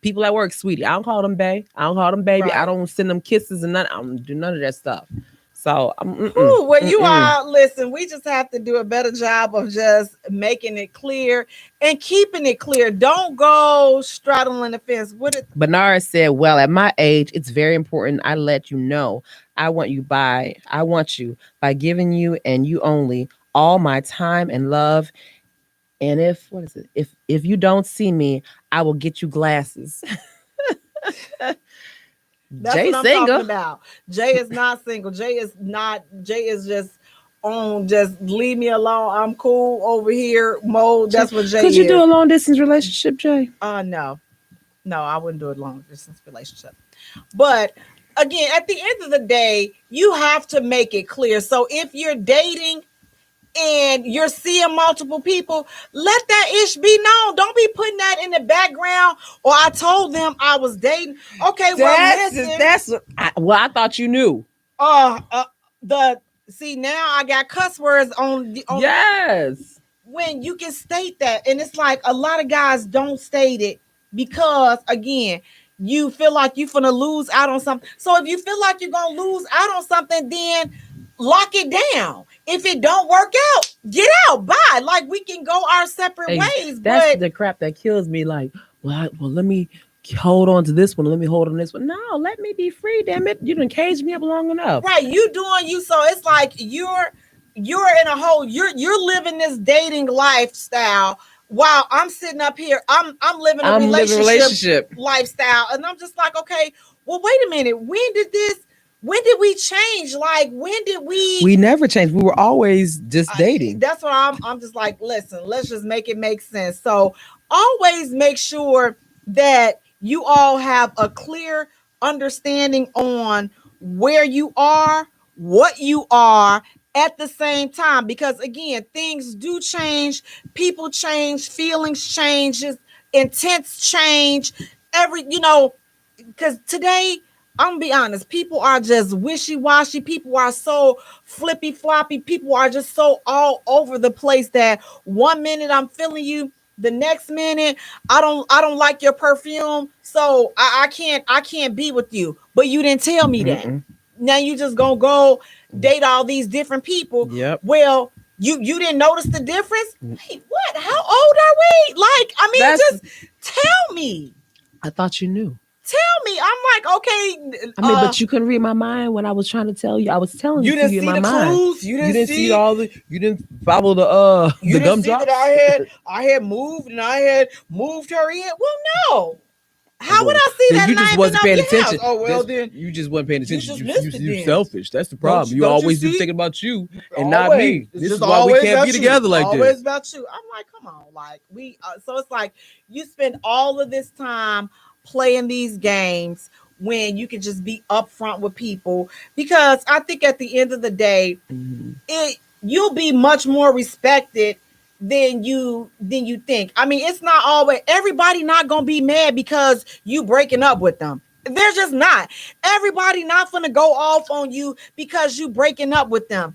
people at work sweetie. I don't call them babe. I don't call them baby. Right. I don't send them kisses and I don't do none of that stuff. So, you are, listen, we just have to do a better job of just making it clear and keeping it clear. Don't go straddling the fence. Bernard said, well, at my age, it's very important I let you know I want you by giving you and you only all my time and love And if you don't see me, I will get you glasses. That's Jay what I'm single. talking about. Jay is not single. Jay is just on just leave me alone. I'm cool over here mode. That's what Jay is. Could you do a long distance relationship, Jay? No, I wouldn't do a long distance relationship. But again, at the end of the day, you have to make it clear. So if you're dating and you're seeing multiple people, let that ish be known. Don't be putting that in the background. Or I told them I was dating. Okay, I thought you knew. See, now I got cuss words on yes. When you can state that, and it's like a lot of guys don't state it because again, you feel like you're gonna lose out on something. So if you feel like you're gonna lose out on something, then lock it down. If it don't work out, get out. Bye. Like we can go our separate ways. That's the crap that kills me. Like, well, let me hold on to this one. Let me hold on to this one. No, let me be free. Damn it, you done caged me up long enough. Right, you doing you. So it's like you're in a whole. You're living this dating lifestyle while I'm sitting up here. I'm living a relationship lifestyle, and I'm just like, okay, well, wait a minute. When did we change? Like, when did we? We never changed. We were always just dating. That's what I'm just like, listen, let's just make it make sense. So always make sure that you all have a clear understanding on where you are, what you are at the same time. Because again, things do change, people change, feelings changes, intents change, because today, I'm gonna be honest, people are just wishy-washy, people are so flippy-floppy, people are just so all over the place that 1 minute I'm feeling you, the next minute I don't like your perfume, so I can't be with you. But you didn't tell me that. Now you just gonna go date all these different people. Yep. Well, you didn't notice the difference? Hey, what? How old are we? Like, I mean, just tell me. I thought you knew. Tell me. I'm like, okay. But you couldn't read my mind when I was trying to tell you. I was telling you didn't see see my the mind. clues. You didn't see all the. You didn't follow the you gum didn't see drops. that I had moved and I had moved her in. Well, no. How would I see that? You just wasn't paying attention. Oh well, then you just wasn't paying attention. You selfish. That's the problem. You always just thinking about you and always. not me. This is why we can't be together like this. Always about you. I'm like, come on, like we. So it's like you spend all of this time playing these games when you can just be upfront with people, because I think at the end of the day, you'll be much more respected than you think. I mean, it's not always everybody not gonna be mad because you breaking up with them. They're just not. Everybody not gonna go off on you because you breaking up with them.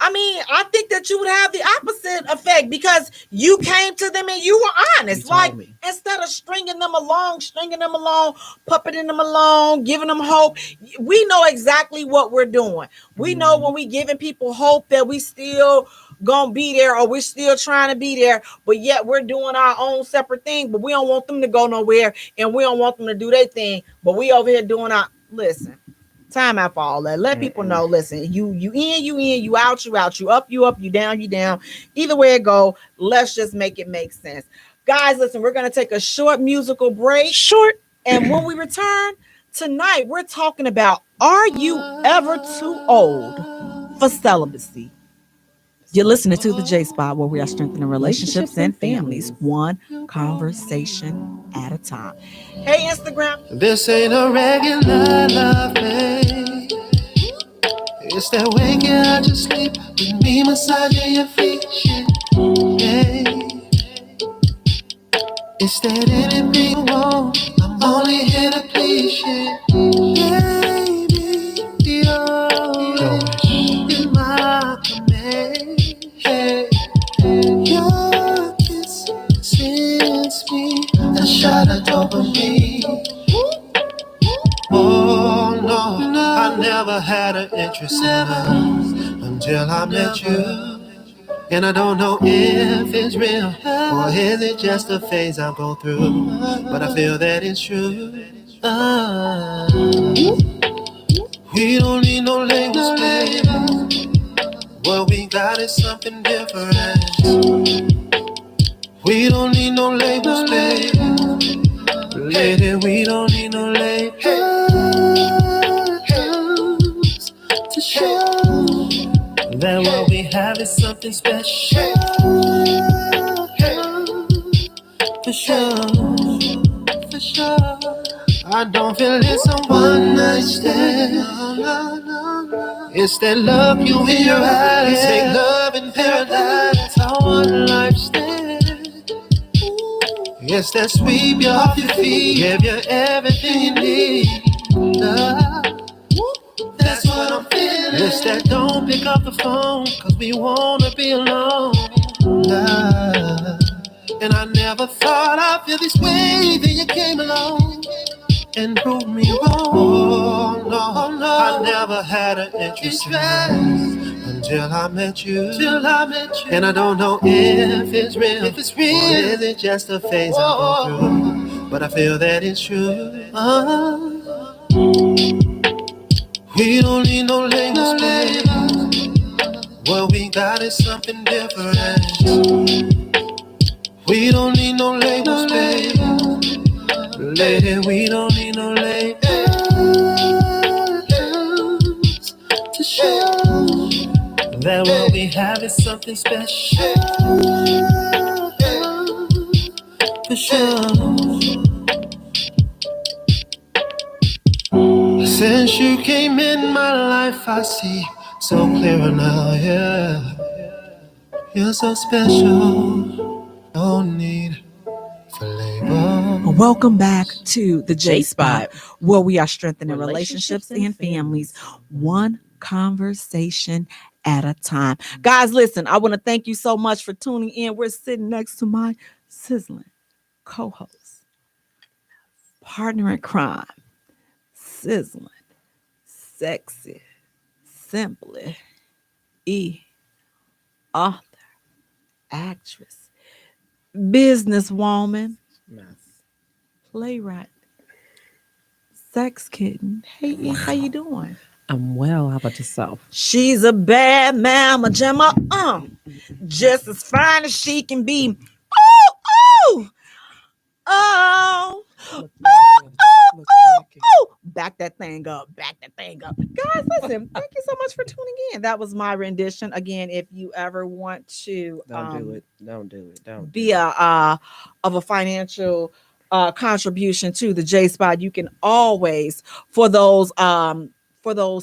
I mean, I think that you would have the opposite effect because you came to them and you were honest. Like, instead of stringing them along, puppeting them along, giving them hope, we know exactly what we're doing. We know when we giving people hope that we still gonna be there or we're still trying to be there, but yet we're doing our own separate thing, but we don't want them to go nowhere and we don't want them to do their thing, but we over here doing our, listen. Time out for all that. Let people know, listen, you in, you out, you up, you down, you down. Either way it go, let's just make it make sense. Guys, listen, we're going to take a short musical break. And when we return tonight, we're talking about, are you ever too old for celibacy? You're listening to the Jaye Spot, where we are strengthening relationships and families, one conversation at a time. Hey, Instagram. This ain't a regular love thing. It's that waking out your sleep with me massaging your feet. Yeah. It's that anything you want. I'm only here to please you. Baby, you're in my command. Your kiss sends me a shot of dopamine. Oh no, I never had an interest in love until I met you. And I don't know if it's real or is it just a phase I go through, but I feel that it's true. We don't need no labels, baby. What we got is something different. We don't need no labels, baby. Lady, we don't need no labels to show that what we have is something special. For sure. I don't feel it's a one night stand. No. It's that look you in your eyes. Make love in paradise. Our one life stand. It's that sweep you off your feet. Give you everything you need. That's what I'm feeling. It's that don't pick up the phone, cause we wanna be alone. And I never thought I'd feel this way. Then you came along and proved me wrong. Oh, no. I never had an interest in until I met you. And I don't know if it's real. Or is it just a phase I'm going through? But I feel that it's true. We don't need no labels, baby. What we got is something different. We don't need no labels, baby. Lady, we don't need no labels to show that what we have is something special. For sure. Since you came in my life, I see so clearer now, yeah. You're so special. No need for label. Welcome back to the Jaye Spot, where we are strengthening relationships and families, one conversation at a time. Guys, listen, I want to thank you so much for tuning in. We're sitting next to my sizzling co-host, partner in crime, sizzling, sexy, simply, author, actress, businesswoman, playwright, sex kitten. Hey, how you doing? I'm well. How about yourself? She's a bad mama jamma, just as fine as she can be. Oh. Back that thing up. Guys, listen, thank you so much for tuning in. That was my rendition. Again, if you ever want to Don't be of a financial contribution to the Jaye Spot, you can always, for those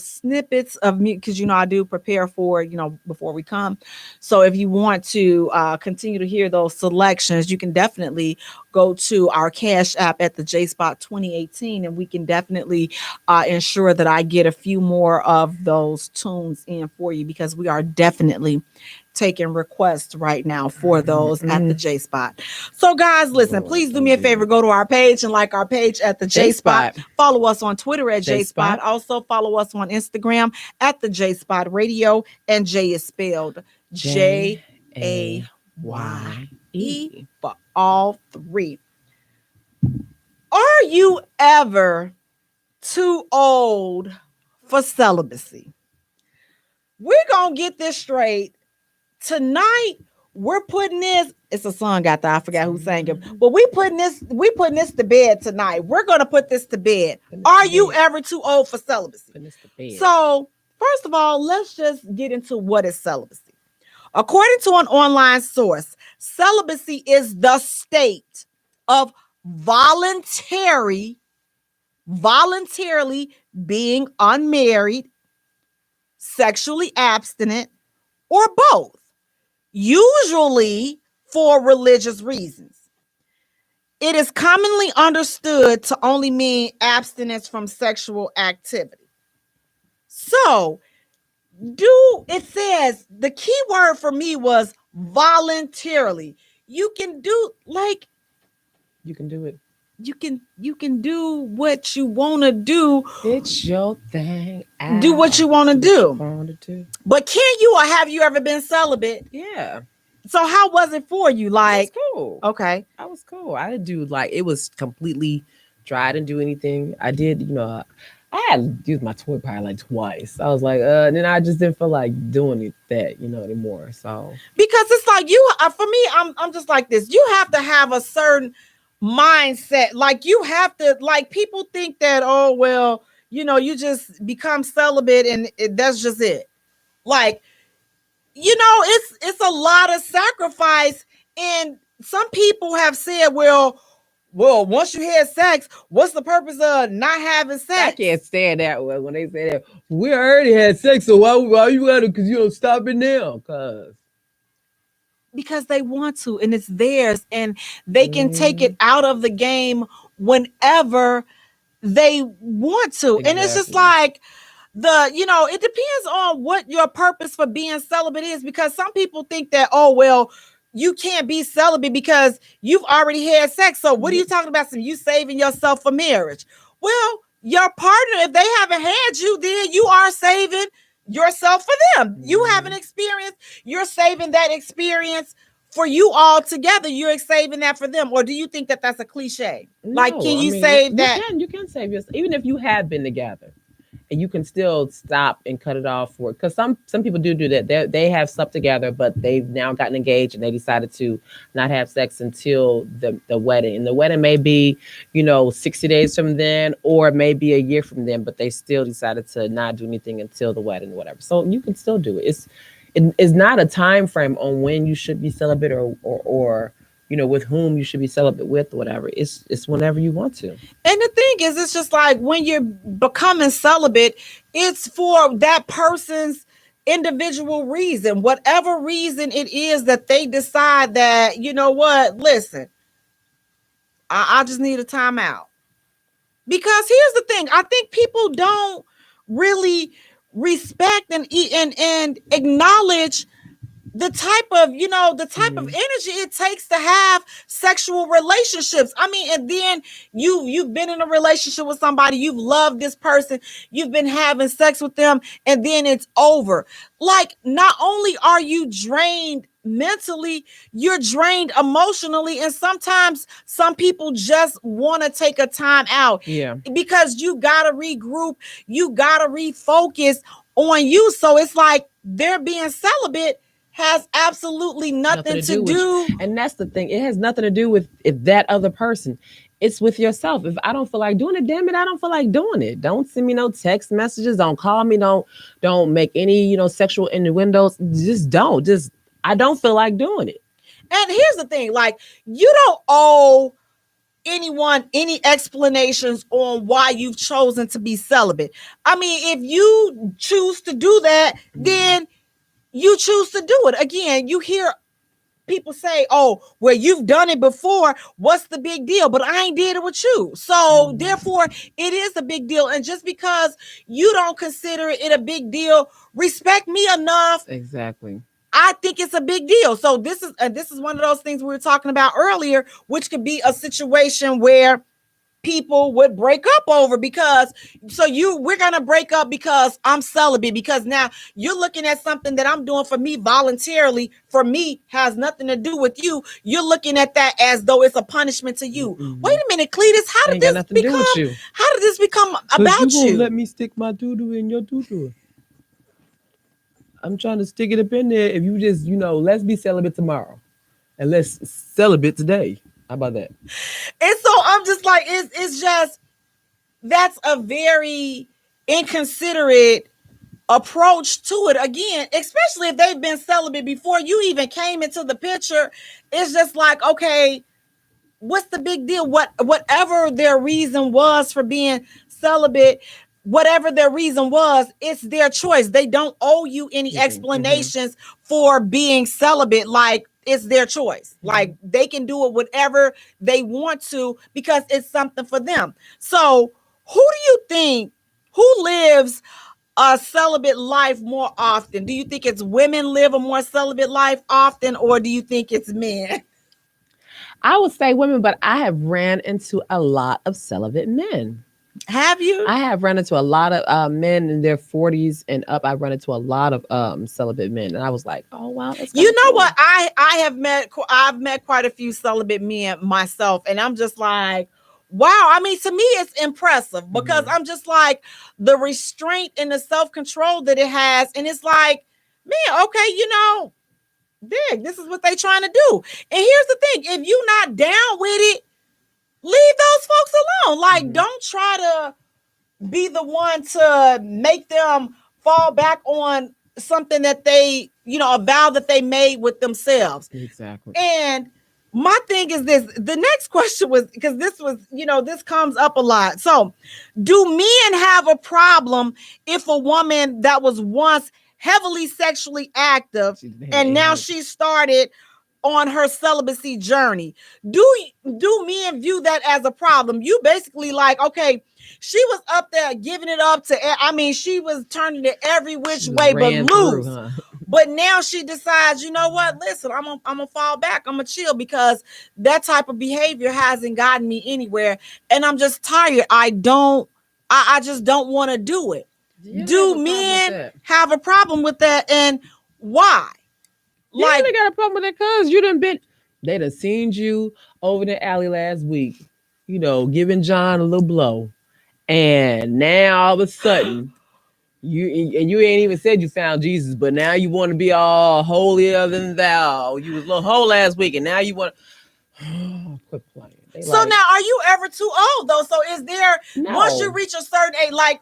snippets of me, because I do prepare for before we come. So if you want to continue to hear those selections, you can definitely go to our Cash App at the Jaye Spot 2018, and we can definitely ensure that I get a few more of those tunes in for you, because we are definitely taking requests right now for those at the Jaye Spot. So guys, listen, please do me a favor, go to our page and like our page at the Jaye Spot. Follow us on Twitter at Jaye Spot. Also follow us on Instagram at the Jaye Spot Radio, and Jay is spelled Jaye for all three. Are you ever too old for celibacy? We're gonna get this straight. Tonight, we're putting this. It's a song out there. I forgot who sang it, but we putting this to bed tonight. We're gonna put this to bed. Are you ever too old for celibacy? So, first of all, let's just get into what is celibacy. According to an online source, celibacy is the state of voluntarily being unmarried, sexually abstinent, or both, usually for religious reasons. It is commonly understood to only mean abstinence from sexual activity. So, it says the key word for me was voluntarily. You can do it. You can do what you want to do. It's your thing. Do what you want to do. But can you, or have you ever been celibate? Yeah. So how was it for you? Like, it was cool. Okay. I was cool. I didn't do it was completely dry. I didn't do anything. I did, I had used my toy probably like twice. I was like, and then I just didn't feel like doing that, anymore. So because it's you for me, I'm just like this. You have to have a certain mindset. Like you have to, like people think that, oh well, you just become celibate and that's just it. Like, it's a lot of sacrifice. And some people have said, well, once you had sex, what's the purpose of not having sex? I can't stand that when they say that. We already had sex, so why you gotta? Because you don't stop it now, because they want to, and it's theirs, and they can take it out of the game whenever they want to. Exactly. And it's just like it depends on what your purpose for being celibate is, because some people think that, oh well, you can't be celibate because you've already had sex. So what are you talking about? So you saving yourself for marriage? Well, your partner, if they haven't had you, then you are saving yourself for them. You have an experience. You're saving that experience for you all together. You're saving that for them. Or do you think that that's a cliche? No, like, can you save that? You can save yourself, even if you have been together. And you can still stop and cut it off for it. Because some people do that. They have slept together, but they've now gotten engaged and they decided to not have sex until the wedding. And the wedding may be, 60 days from then, or maybe a year from then, but they still decided to not do anything until the wedding, or whatever. So you can still do it. It's not a time frame on when you should be celibate or with whom you should be celibate with, or whatever. It's whenever you want to. And the thing is, it's just like when you're becoming celibate, it's for that person's individual reason, whatever reason it is that they decide that, listen, I just need a timeout. Because here's the thing, I think people don't really respect and acknowledge the type of energy it takes to have sexual relationships. I mean, and then you've been in a relationship with somebody, you've loved this person, you've been having sex with them, and then it's over. Like, not only are you drained mentally, you're drained emotionally, and sometimes some people just want to take a time out. Yeah. Because you gotta regroup, you gotta refocus on you. So it's like they're being celibate has absolutely nothing to do. And that's the thing. It has nothing to do with that other person. It's with yourself. If I don't feel like doing it, damn it, I don't feel like doing it. Don't send me no text messages. Don't call me. Don't make any, sexual innuendos. I don't feel like doing it. And here's the thing, like, you don't owe anyone any explanations on why you've chosen to be celibate. I mean, if you choose to do that, then you choose to do it. Again, you hear people say, oh, well, you've done it before. What's the big deal? But I ain't did it with you. So therefore, it is a big deal. And just because you don't consider it a big deal, respect me enough. Exactly. I think it's a big deal. So this is one of those things we were talking about earlier, which could be a situation where people would break up over we're going to break up because I'm celibate, because now you're looking at something that I'm doing for me voluntarily, for me, has nothing to do with you. You're looking at that as though it's a punishment to you. Mm-hmm. Wait a minute, Cletus, how did this become about you? You won't let me stick my doo-doo in your doo-doo. I'm trying to stick it up in there. If you just, let's be celibate tomorrow and let's celibate today. How about that? And so I'm just like, it's just, that's a very inconsiderate approach to it. Again, especially if they've been celibate before you even came into the picture. It's just like, okay, what's the big deal? Whatever their reason was for being celibate, whatever their reason was, it's their choice. They don't owe you any explanations for being celibate. Like, it's their choice. Like, they can do it whatever they want to because it's something for them. So who do you think, who lives a celibate life more often? Do you think it's women live a more celibate life often, or do you think it's men? I would say women, but I have ran into a lot of celibate men. Have you? I have run into a lot of men in their 40s and up. I've run into a lot of celibate men, and I was like, "Oh wow!" You know what? I've met quite a few celibate men myself, and I'm just like, wow. I mean, to me, it's impressive because I'm just like, the restraint and the self-control that it has, and it's like, man, okay, Dig, this is what they trying to do. And here's the thing: if you not down with it, leave those folks alone. Like, don't try to be the one to make them fall back on something that they, a vow that they made with themselves. Exactly. And my thing is this: the next question was, because this was, this comes up a lot. So, do men have a problem if a woman that was once heavily sexually active and now she started on her celibacy journey? Do men view that as a problem? You basically like, okay, she was up there giving it up to, she was turning it every which way but loose. But now she decides, you know what? Listen, I'm gonna fall back. I'm gonna chill because that type of behavior hasn't gotten me anywhere, and I'm just tired. I just don't want to do it. Do men have a problem with that, and why? Like, they got a problem with that because they done seen you over the alley last week, giving John a little blow, and now all of a sudden. You ain't even said you found Jesus, but now you want to be all holier than thou. You was a little whole last week, and now you want to quit playing. So now, are you ever too old though? So is there once you reach a certain age, like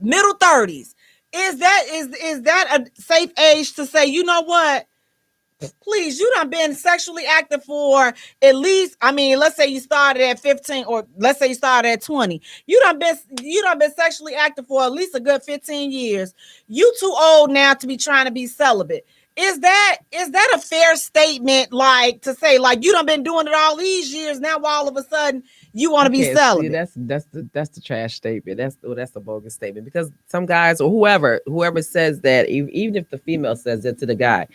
middle 30s, is that a safe age to say, you know what? Please, you done been sexually active for at least, let's say you started at 15, or let's say you started at 20. You done been sexually active for at least a good 15 years. You too old now to be trying to be celibate. Is that a fair statement, like to say, like, you done been doing it all these years, now all of a sudden you want to be celibate? See, that's the trash statement. That's the bogus statement, because some guys or whoever says that, even if the female says that to the guy,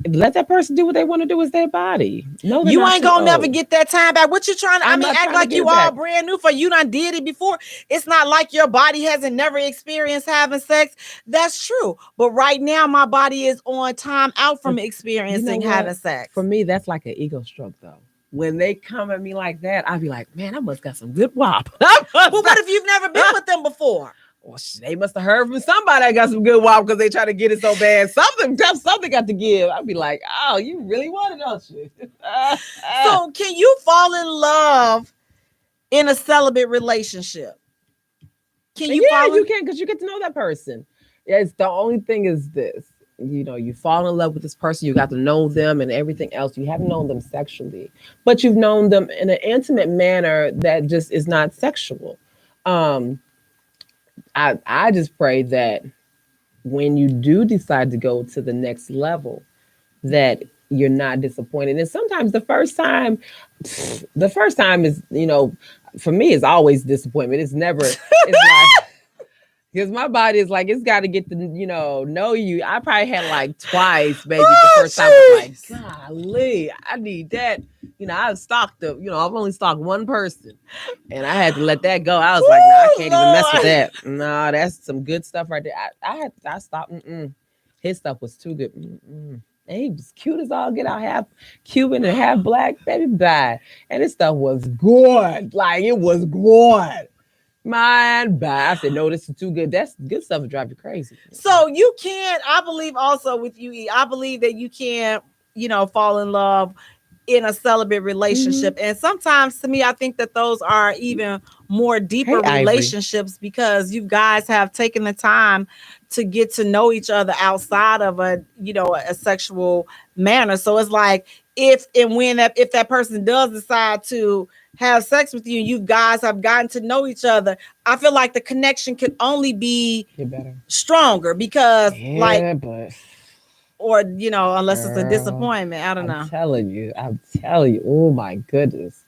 let that person do what they want to do with their body. No, you ain't gonna never get that time back. What you trying to? Act like you all brand new for you done did it before. It's not like your body hasn't never experienced having sex. That's true. But right now, my body is on time out from experiencing having sex. For me, that's like an ego stroke, though. When they come at me like that, I'll be like, man, I must got some good wop. But what if you've never been with them before? Well, they must have heard from somebody I got some good wop because they try to get it so bad. Something got to give. I'd be like, oh, you really want it, don't you? So can you fall in love in a celibate relationship? Can you? Yeah, you can, because you get to know that person. Yeah, it's the only thing is this. You fall in love with this person, you got to know them and everything else. You haven't known them sexually, but you've known them in an intimate manner that just is not sexual. I just pray that when you do decide to go to the next level, that you're not disappointed. And sometimes the first time is, for me, it's always disappointment. It's never, it's like, because my body is like, it's got to get to, know you. I probably had like twice, maybe the first time. I was like, golly, I need that. I've stocked I've only stocked one person, and I had to let that go. I was like, no, I can't even mess with that. No, that's some good stuff right there. I stopped. His stuff was too good. And he was cute as all get out, half Cuban and half black, baby, bye. And his stuff was good. Like, it was good. Mine, bye. I said, no, this is too good. That's good stuff to drive you crazy. So you can't, I believe also with you, E, I believe that you can't, fall in love in a celibate relationship. And sometimes, to me, I think that those are even more deeper relationships, because you guys have taken the time to get to know each other outside of a sexual manner. So it's like, if that person does decide to have sex with you, you guys have gotten to know each other, I feel like the connection could only be stronger, because unless it's a disappointment. I don't know. I'm telling you. Oh my goodness.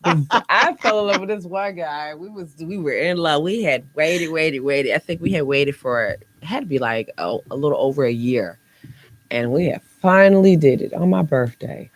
I fell in love with this one guy. We were in love. We had waited. I think we had waited for it had to be like a little over a year. And we had finally did it on my birthday.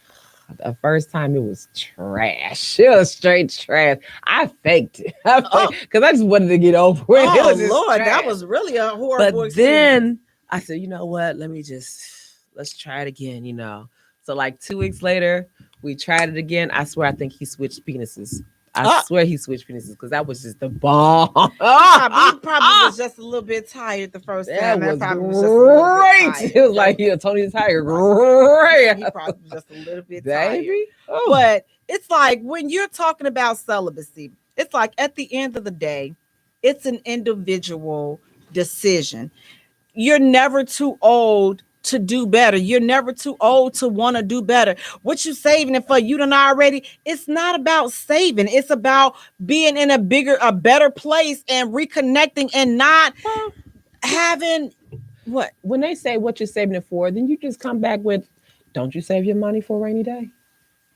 The first time, it was trash. It was straight trash. I faked it because I just wanted to get over it. Oh, Lord, trash. That was really a horrible experience. Then I said, you know what? Let's try it again, So like 2 weeks later, we tried it again. I swear, I think he switched penises. I swear he switched penises because that was just the bomb. He probably was just a little bit tired the first time. That probably was was just a little bit great. tired. It was like, yeah, Tony's tired. Great. He probably was just a little bit Baby. tired. Oh. But it's like when you're talking about celibacy, it's like at the end of the day, it's an individual decision. You're never too old to do better. You're never too old to want to do better. What you saving it for? You done already. It's not about saving. It's about being in a better place and reconnecting and not having what? When they say what you're saving it for, then you just come back with, don't you save your money for a rainy day?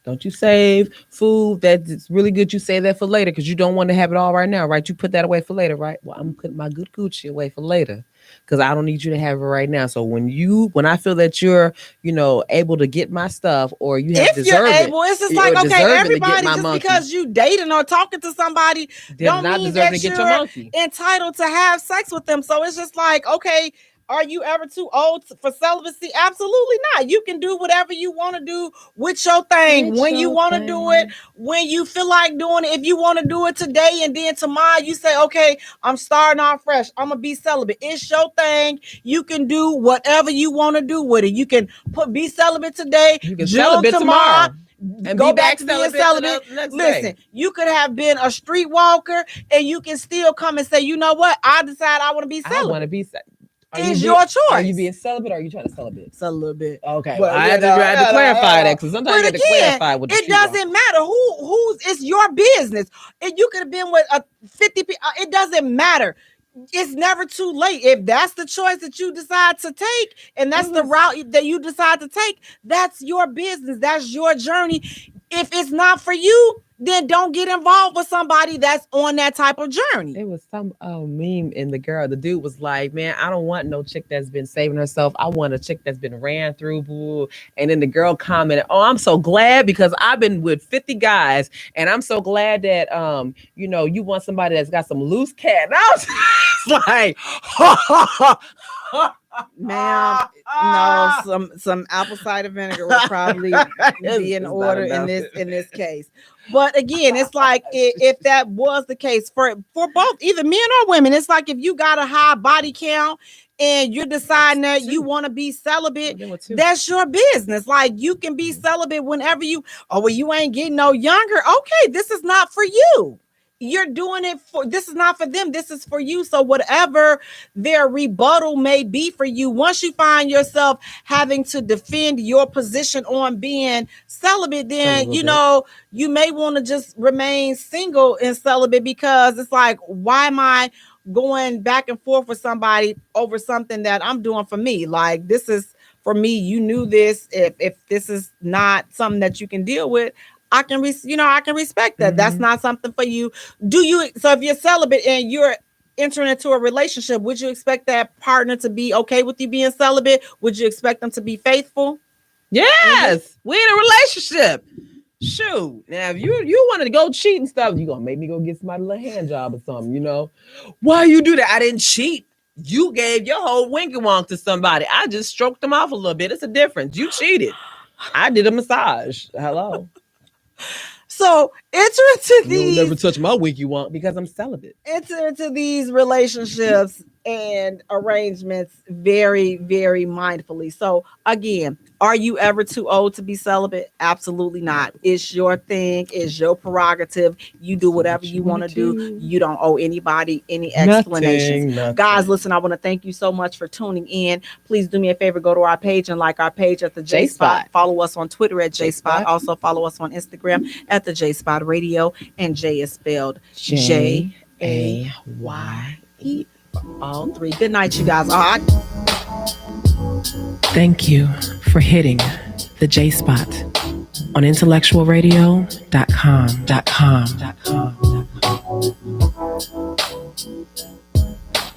Don't you save food that's really good? You save that for later because you don't want to have it all right now, right? You put that away for later, right? Well, I'm putting my good Gucci away for later because I don't need you to have it right now. So when I feel that you're, able to get my stuff or you have deserved it. It's just like, okay, everybody, just because you dating or talking to somebody don't mean that you're entitled to have sex with them. So it's just like, okay, are you ever too old for celibacy? Absolutely not. You can do whatever you want to do with your thing when you want to do it, when you feel like doing it. If you want to do it today and then tomorrow you say, okay, I'm starting off fresh. I'm going to be celibate. It's your thing. You can do whatever you want to do with it. You can be celibate today. You can celibate tomorrow. And go be back to being celibate. Listen, you could have been a streetwalker and you can still come and say, you know what? I decide I want to be celibate. I want to be celibate. Is your choice. Are you being celibate or are you trying to celibate? It's a little bit. Okay. Well, I had to clarify that because sometimes you have to clarify what it doesn't matter who's it's your business. And you could have been with a 50 people. It doesn't matter. It's never too late. If that's the choice that you decide to take and that's the route that you decide to take, that's your business. That's your journey. If it's not for you, then don't get involved with somebody that's on that type of journey. It was some meme and the dude was like, man, I don't want no chick that's been saving herself. I want a chick that's been ran through. Boo. And then the girl commented, oh, I'm so glad because I've been with 50 guys and I'm so glad that, you want somebody that's got some loose cat. And I was like, ma'am, no, some apple cider vinegar would probably be in order in this case. But again, it's like if that was the case for both, either men or women, it's like if you got a high body count and you're deciding that you want to be celibate, that's your business. Like you can be celibate whenever you ain't getting no younger. Okay, this is not for you. You're doing it this is not for them. This is for you. So whatever their rebuttal may be for you, once you find yourself having to defend your position on being celibate, then, you may want to just remain single and celibate because it's like, why am I going back and forth with somebody over something that I'm doing for me? Like, this is for me. You knew this. If this is not something that you can deal with, I can respect that. Mm-hmm. That's not something for you. So if you're celibate and you're entering into a relationship, would you expect that partner to be okay with you being celibate? Would you expect them to be faithful? Yes. We're in a relationship. Shoot. Now, if you wanted to go cheat and stuff, you're going to make me go get somebody a little hand job or something, Why you do that? I didn't cheat. You gave your whole winky wonk to somebody. I just stroked them off a little bit. It's a difference. You cheated. I did a massage. Hello. So enter into these. You'll never touch my winky wonk because I'm celibate. Enter into these relationships and arrangements very, very mindfully. So again, are you ever too old to be celibate? Absolutely not. It's your thing. It's your prerogative. You do whatever you want to do. You don't owe anybody any explanations. Nothing. Guys, listen, I want to thank you so much for tuning in. Please do me a favor. Go to our page and like our page at the Jaye Spot. Follow us on Twitter at Jaye Spot. Also follow us on Instagram at the Jaye Spot Radio. And Jay is spelled Jaye. All three. Good night, you guys. All right. Thank you for hitting the Jaye Spot on IntellectualRadio.com.